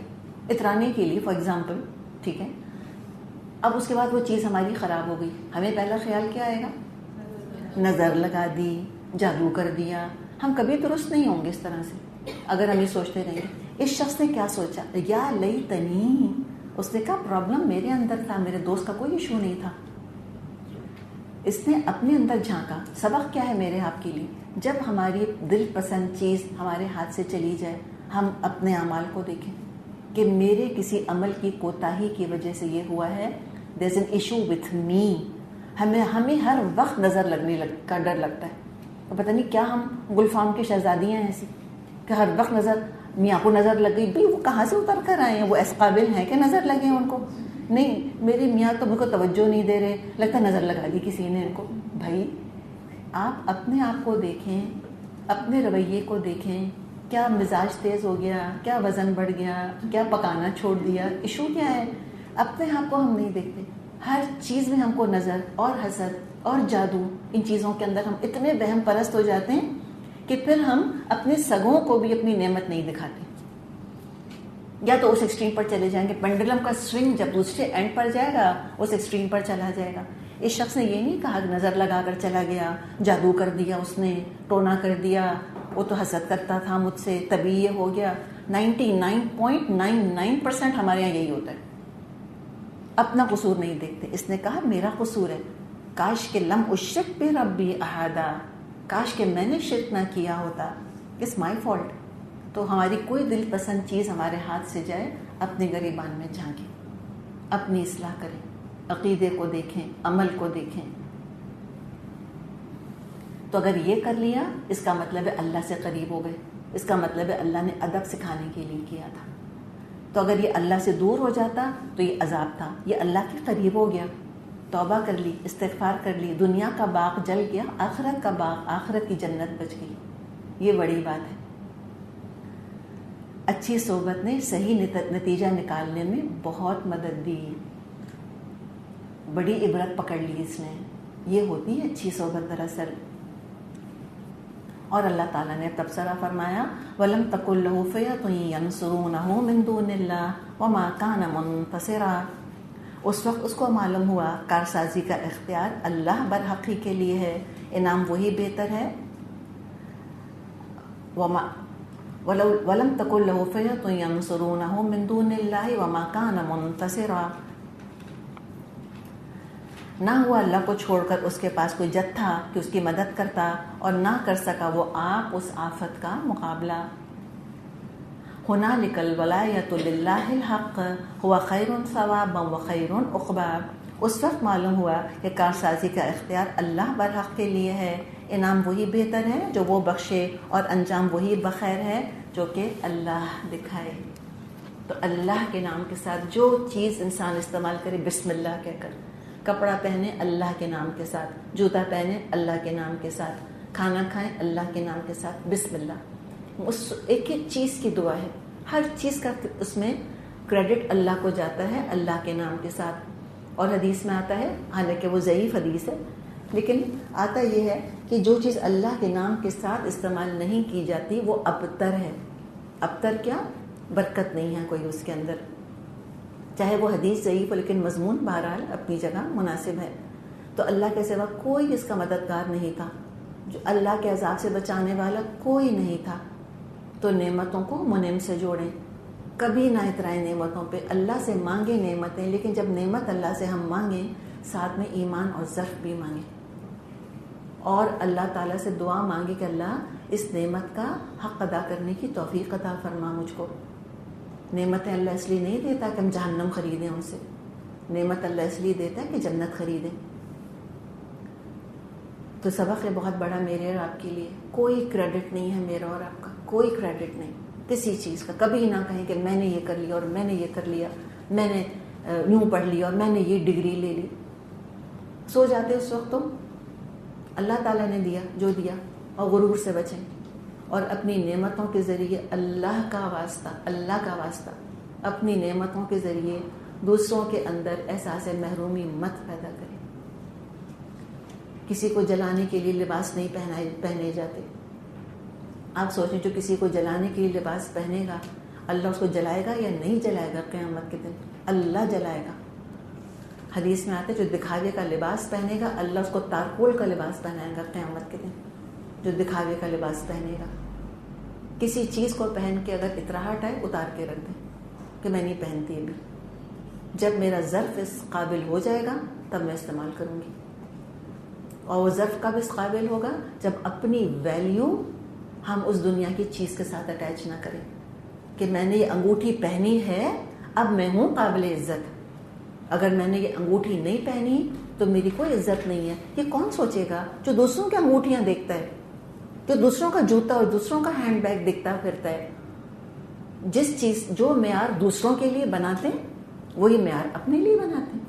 اترانے کے لیے، فار ایگزامپل، ٹھیک ہے، اب اس کے بعد وہ چیز ہماری خراب ہو گئی، ہمیں پہلا خیال کیا آئے گا؟ نظر لگا دی، جادو کر دیا. ہم کبھی درست نہیں ہوں گے اس طرح سے اگر ہم یہ سوچتے رہیں گے. اس شخص نے کیا سوچا؟ یا لیتنی، اس نے کہا پرابلم میرے اندر تھا، میرے دوست کا کوئی ایشو نہیں تھا. اس نے اپنے اندر جھانکا. سبق کیا ہے میرے آپ کے لیے؟ جب ہماری دل پسند چیز ہمارے ہاتھ سے چلی جائے، ہم اپنے اعمال کو دیکھیں کہ میرے کسی عمل کی کوتاہی کی وجہ سے یہ ہوا ہے. There is an issue with me. ہمیں ہر وقت نظر لگنے کا ڈر لگتا ہے. تو پتہ نہیں کیا ہم گلفام کی شہزادیاں ہیں ایسی کہ ہر وقت نظر میاں کو نظر لگ گئی. بھائی وہ کہاں سے اتر کر آئے ہیں؟ وہ اس قابل ہیں کہ نظر لگے ان کو؟ نہیں, میرے میاں تو مجھ کو توجہ نہیں دے رہے, لگتا نظر لگا دی کسی نے ان کو. بھائی آپ اپنے آپ کو دیکھیں, اپنے رویے کو دیکھیں, کیا مزاج تیز ہو گیا, کیا وزن بڑھ گیا, کیا پکانا چھوڑ دیا, ایشو کیا ہے؟ اپنے آپ کو ہم نہیں دیکھتے. ہر چیز میں ہم کو نظر اور حسد اور جادو, ان چیزوں کے اندر ہم اتنے وہم پرست ہو جاتے ہیں کہ پھر ہم اپنے سگوں کو بھی اپنی نعمت نہیں دکھاتے. یا تو اس ایکسٹریم پر چلے جائیں گے, پنڈولم کا سوئنگ جب دوسرے اینڈ پر جائے گا اس ایکسٹریم پر چلا جائے گا. اس شخص نے یہ نہیں کہا کہ نظر لگا کر چلا گیا, جادو کر دیا اس نے, ٹونا کر دیا, وہ تو حسد کرتا تھا مجھ سے تبھی یہ ہو گیا. 99.99% ہمارے یہاں یہی ہوتا ہے, اپنا قصور نہیں دیکھتے. اس نے کہا میرا قصور ہے, کاش کہ لم اشرک بربی احدا, کاش کہ میں نے شرک نہ کیا ہوتا, اٹس مائی فالٹ. تو ہماری کوئی دل پسند چیز ہمارے ہاتھ سے جائے, اپنے گریبان میں جھانکیں, اپنی اصلاح کریں, عقیدے کو دیکھیں, عمل کو دیکھیں. تو اگر یہ کر لیا اس کا مطلب ہے اللہ سے قریب ہو گئے, اس کا مطلب ہے اللہ نے ادب سکھانے کے لیے کیا تھا. تو اگر یہ اللہ سے دور ہو جاتا تو یہ عذاب تھا, یہ اللہ کے قریب ہو گیا, توبہ کر لی, استغفار کر لی, دنیا کا باغ جل گیا, آخرت کا باغ, آخرت کی جنت بچ گئی. یہ بڑی بات ہے. اچھی صحبت نے صحیح نتیجہ نکالنے میں بہت مدد دی, بڑی عبرت پکڑ لی اس نے. یہ ہوتی ہے اچھی صحبت دراصل. اور اللہ تعالیٰ نے تبصرہ فرمایا وَلَمْ تَكُنْ لَهُ فِئَةٌ يَنْصُرُونَهُ مِنْ دُونِ اللَّهِ وَمَا كَانَ مُنْتَصِرًا. اس وقت اس کو معلوم ہوا کارسازی کا اختیار اللہ برحقی کے لیے ہے, انعام وہی بہتر ہے. وَلَمْ تَكُنْ لَهُ فِئَةٌ يَنْصُرُونَهُ مِنْ دُونِ اللَّهِ وَمَا كَانَ مُنْتَصِرًا. نہ ہوا اللہ کو چھوڑ کر اس کے پاس کوئی جتھا کہ اس کی مدد کرتا, اور نہ کر سکا وہ آپ اس آفت کا مقابلہ. هُنَالِكَ الْوَلَایَةُ لِلَّهِ الْحَقِّ هُوَ خَيْرٌ ثَوَابًا وَخَيْرٌ عُقْبًا. اس وقت معلوم ہوا کہ کارسازی کا اختیار اللہ برحق کے لیے ہے, انعام وہی بہتر ہے جو وہ بخشے, اور انجام وہی بخیر ہے جو کہ اللہ دکھائے. تو اللہ کے نام کے ساتھ جو چیز انسان استعمال کرے, بسم اللہ کہہ کر, کپڑا پہنے اللہ کے نام کے ساتھ, جوتا پہنے اللہ کے نام کے ساتھ, کھانا کھائیں اللہ کے نام کے ساتھ, بسم اللہ. اس ایک ایک چیز کی دعا ہے, ہر چیز کا اس میں کریڈٹ اللہ کو جاتا ہے اللہ کے نام کے ساتھ. اور حدیث میں آتا ہے, حالانکہ وہ ضعیف حدیث ہے, لیکن آتا یہ ہے کہ جو چیز اللہ کے نام کے ساتھ استعمال نہیں کی جاتی وہ ابتر ہے. ابتر کیا؟ برکت نہیں ہے کوئی اس کے اندر. چاہے وہ حدیث ضعیف ہو لیکن مضمون بہرحال اپنی جگہ مناسب ہے. تو اللہ کے سوا کوئی اس کا مددگار نہیں تھا, جو اللہ کے عذاب سے بچانے والا کوئی نہیں تھا. تو نعمتوں کو منعم سے جوڑیں, کبھی نہ اترائیں نعمتوں پہ. اللہ سے مانگیں نعمتیں, لیکن جب نعمت اللہ سے ہم مانگیں ساتھ میں ایمان اور ظرف بھی مانگیں, اور اللہ تعالیٰ سے دعا مانگے کہ اللہ اس نعمت کا حق ادا کرنے کی توفیق عطا فرما مجھ کو. نعمتیں اللہ اس لیے نہیں دیتا کہ ہم جہنم خریدیں ان سے, نعمت اللہ اس لیے دیتا ہے کہ جنت خریدیں. تو سبق ہے بہت بڑا میرے اور آپ کے لیے. کوئی کریڈٹ نہیں ہے میرا اور آپ کا, کوئی کریڈٹ نہیں کسی چیز کا. کبھی نہ کہیں کہ میں نے یہ کر لیا اور میں نے یہ کر لیا, میں نے یوں پڑھ لیا اور میں نے یہ ڈگری لے لی. سو جاتے اس وقت تو اللہ تعالیٰ نے دیا جو دیا, اور غرور سے بچیں, اور اپنی نعمتوں کے ذریعے اللہ کا واسطہ اپنی نعمتوں کے ذریعے دوسروں کے اندر احساس محرومی مت پیدا کریں. کسی کو جلانے کے لیے لباس نہیں پہنے جاتے. آپ سوچیں جو کسی کو جلانے کے لیے لباس پہنے گا اللہ اس کو جلائے گا یا نہیں جلائے گا؟ قیامت کے دن اللہ جلائے گا. حدیث میں آتا ہے جو دکھاوے کا لباس پہنے گا اللہ اس کو تارکول کا لباس پہنائے گا قیامت کے دن, جو دکھاوے کا لباس پہنے گا. کسی چیز کو پہن کے اگر اطراہٹ آئے اتار کے رکھ دیں کہ میں نہیں پہنتی ابھی, جب میرا ظرف اس قابل ہو جائے گا تب میں استعمال کروں گی. اور وہ ظرف کب اس قابل ہوگا؟ جب اپنی ویلیو ہم اس دنیا کی چیز کے ساتھ اٹیچ نہ کریں کہ میں نے یہ انگوٹھی پہنی ہے اب میں ہوں قابل عزت. اگر میں نے یہ انگوٹھی نہیں پہنی تو میری کوئی عزت نہیں ہے. یہ کون سوچے گا جو دوسروں کی انگوٹھیاں دیکھتا ہے؟ تو دوسروں کا جوتا اور دوسروں کا ہینڈ بیگ دکھتا پھرتا ہے. جس چیز جو معیار دوسروں کے لیے بناتے ہیں وہی معیار اپنے لیے بناتے ہیں.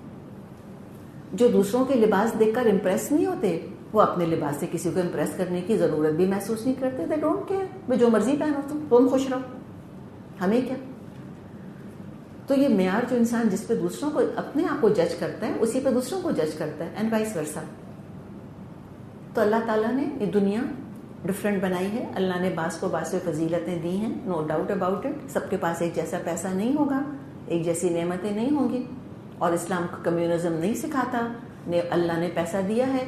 جو دوسروں کے لباس دیکھ کر امپریس نہیں ہوتے وہ اپنے لباس سے کسی کو امپریس کرنے کی ضرورت بھی محسوس نہیں کرتے. They don't care. میں جو مرضی پہنو تم خوش رہو, ہمیں کیا. تو یہ معیار جو انسان جس پہ دوسروں کو اپنے آپ کو جج کرتا ہے اسی پہ دوسروں کو جج کرتا ہے, اینڈ وائس ورسا. تو اللہ تعالیٰ نے یہ دنیا ڈفرینٹ بنائی ہے. اللہ نے بعض کو بعض سے فضیلتیں دی ہیں, نو ڈاؤٹ اباؤٹ اٹ. سب کے پاس ایک جیسا پیسہ نہیں ہوگا, ایک جیسی نعمتیں نہیں ہوں گی, اور اسلام کا کمیونزم نہیں سکھاتا. اللہ نے پیسہ دیا ہے,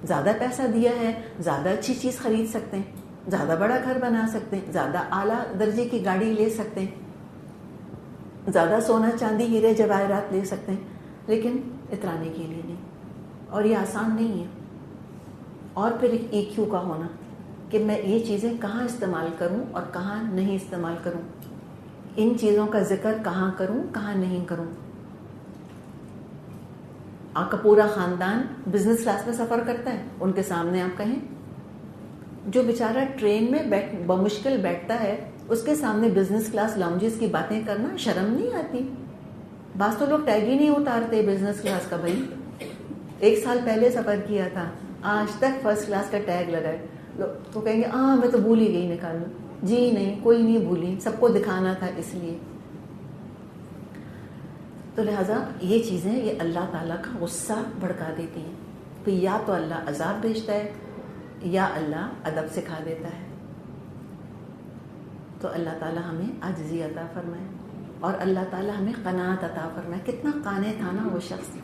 زیادہ پیسہ دیا ہے, زیادہ اچھی چیز خرید سکتے ہیں, زیادہ بڑا گھر بنا سکتے ہیں, زیادہ اعلیٰ درجے کی گاڑی لے سکتے ہیں, زیادہ سونا چاندی ہیرے جواہرات لے سکتے ہیں, لیکن اترانے کے لیے نہیں. اور یہ آسان نہیں ہے. اور پھر ایک EQ کا ہونا کہ میں یہ چیزیں کہاں استعمال کروں اور کہاں نہیں استعمال کروں, ان چیزوں کا ذکر کہاں کروں کہاں نہیں کروں. آپ کا پورا خاندان بزنس کلاس میں سفر کرتا ہے, ان کے سامنے آپ کہیں. جو بیچارہ ٹرین میں بمشکل بیٹھتا ہے اس کے سامنے بزنس کلاس لاؤنجز کی باتیں کرنا شرم نہیں آتی؟ بعض تو لوگ ٹیگ ہی نہیں اتارتے بزنس کلاس کا. بھائی 1 سال پہلے سفر کیا تھا, آج تک فرسٹ کلاس کا ٹیگ لگا ہے. تو کہیں گے میں تو بھول ہی گئی نکالوں. جی نہیں, کوئی نہیں بھولی, سب کو دکھانا تھا اس لیے. تو لہٰذا یہ چیزیں یہ اللہ تعالیٰ کا غصہ بھڑکا دیتی ہیں. تو یا تو اللہ عذاب بھیجتا ہے یا اللہ ادب سکھا دیتا ہے. تو اللہ تعالیٰ ہمیں عاجزی عطا فرمائے اور اللہ تعالیٰ ہمیں قناعت عطا فرمائے. کتنا قانع تھا نا وہ شخص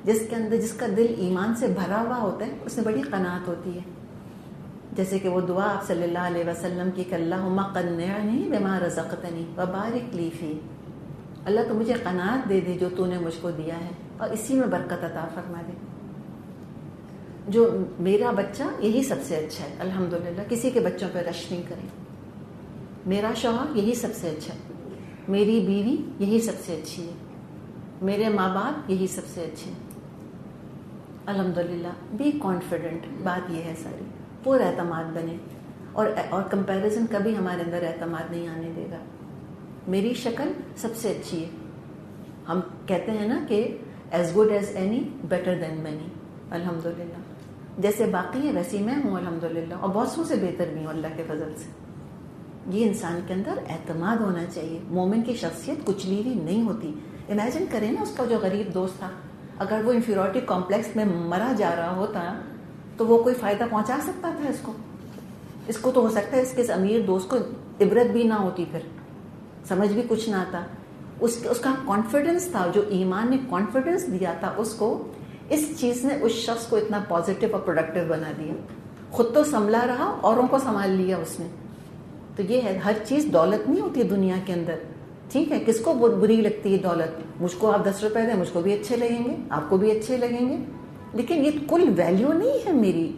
جس کا دل ایمان سے بھرا ہوا ہوتا ہے, اس میں بڑی قناعت ہوتی ہے. جیسے کہ وہ دعا آپ صلی اللہ علیہ وسلم کی کہ اللہم قنعنی بما رزقتنی وبارک لی فی. اللہ تو مجھے قناعت دے دے جو تو نے مجھ کو دیا ہے, اور اسی میں برکت عطا فرما دے. جو میرا بچہ یہی سب سے اچھا ہے الحمدللہ, کسی کے بچوں پہ رش نہیں کریں. میرا شوہر یہی سب سے اچھا ہے, میری بیوی یہی سب سے اچھی ہے, میرے ماں باپ یہی سب سے اچھے ہیں. الحمدللہ. Be confident. بات یہ ہے ساری, پر اعتماد بنے, اور کمپیریزن کبھی ہمارے اندر اعتماد نہیں آنے دے گا. میری شکل سب سے اچھی ہے. ہم کہتے ہیں نا کہ as good as any better than many. الحمدللہ. جیسے باقی ہے ویسی میں ہوں الحمدللہ, اور بہت سو سے بہتر بھی ہوں اللہ کے فضل سے. یہ انسان کے اندر اعتماد ہونا چاہیے. مومن کی شخصیت کچلی ہوئی نہیں ہوتی. امیجن کریں نا اس کا جو غریب دوست تھا, اگر وہ انفیریورٹی کمپلیکس میں مرا جا رہا ہوتا تو وہ کوئی فائدہ پہنچا سکتا تھا اس کو تو ہو سکتا ہے اس کے امیر دوست کو عبرت بھی نہ ہوتی, پھر سمجھ بھی کچھ نہ آتا. اس کا کانفیڈنس تھا, جو ایمان نے کانفیڈنس دیا تھا اس کو, اس چیز نے اس شخص کو اتنا پازیٹیو اور پروڈکٹیو بنا دیا. خود تو سنبھلا رہا, اوروں کو سنبھال لیا اس نے. تو یہ ہے, ہر چیز دولت نہیں ہوتی دنیا کے اندر. ٹھیک ہے, کس کو بری لگتی ہے دولت؟ مجھ کو آپ 10 روپے دیں, مجھ کو بھی اچھے لگیں گے, آپ کو بھی اچھے لگیں گے, لیکن یہ کل ویلیو نہیں ہے میری.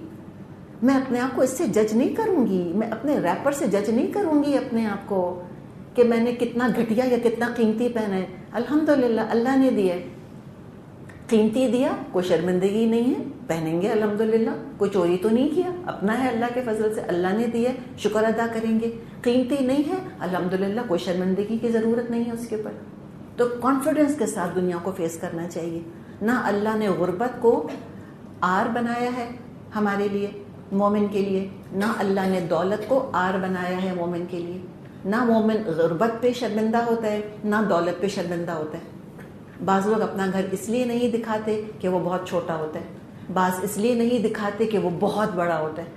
میں اپنے آپ کو اس سے جج نہیں کروں گی, میں اپنے ریپر سے جج نہیں کروں گی اپنے آپ کو کہ میں نے کتنا گھٹیا یا کتنا قیمتی پہنا ہے. الحمدللہ اللہ نے دیا ہے, قیمتی دیا, کوئی شرمندگی نہیں ہے, پہنیں گے الحمدللہ. کوئی چوری تو نہیں کیا, اپنا ہے اللہ کے فضل سے, اللہ نے دیا, شکر ادا کریں گے. قیمتی نہیں ہے الحمدللہ, کوئی شرمندگی کی ضرورت نہیں ہے اس کے اوپر. تو کانفیڈنس کے ساتھ دنیا کو فیس کرنا چاہیے. نہ اللہ نے غربت کو آر بنایا ہے ہمارے لیے, مومن کے لیے, نہ اللہ نے دولت کو آر بنایا ہے مومن کے لیے. نہ مومن غربت پہ شرمندہ ہوتا ہے, نہ دولت پہ شرمندہ ہوتا ہے. بعض لوگ اپنا گھر اس لیے نہیں دکھاتے کہ وہ بہت چھوٹا ہوتا ہے, بعض اس لیے نہیں دکھاتے کہ وہ بہت بڑا ہوتا ہے.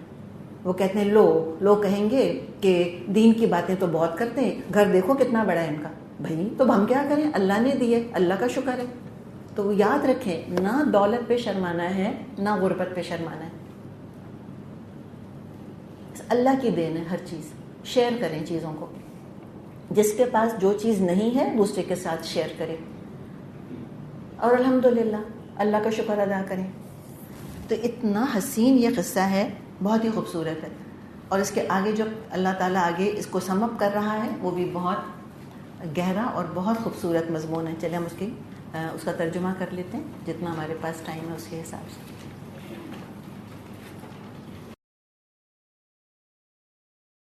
وہ کہتے ہیں لوگ کہیں گے کہ دین کی باتیں تو بہت کرتے ہیں, گھر دیکھو کتنا بڑا ہے ان کا. بھائی تو ہم کیا کریں, اللہ نے دیے, اللہ کا شکر ہے. تو یاد رکھیں, نہ دولت پہ شرمانا ہے نہ غربت پہ شرمانا ہے. اللہ کی دین ہے ہر چیز. شیئر کریں چیزوں کو, جس کے پاس جو چیز نہیں ہے دوسرے کے ساتھ شیئر کریں, اور الحمدللہ اللہ کا شکر ادا کریں. تو اتنا حسین یہ قصہ ہے, بہت ہی خوبصورت ہے. اور اس کے آگے جو اللہ تعالیٰ آگے اس کو سم اپ کر رہا ہے وہ بھی بہت گہرا اور بہت خوبصورت مضمون ہے. چلیں ہم اس کا ترجمہ کر لیتے ہیں جتنا ہمارے پاس ٹائم ہے اس کے حساب سے.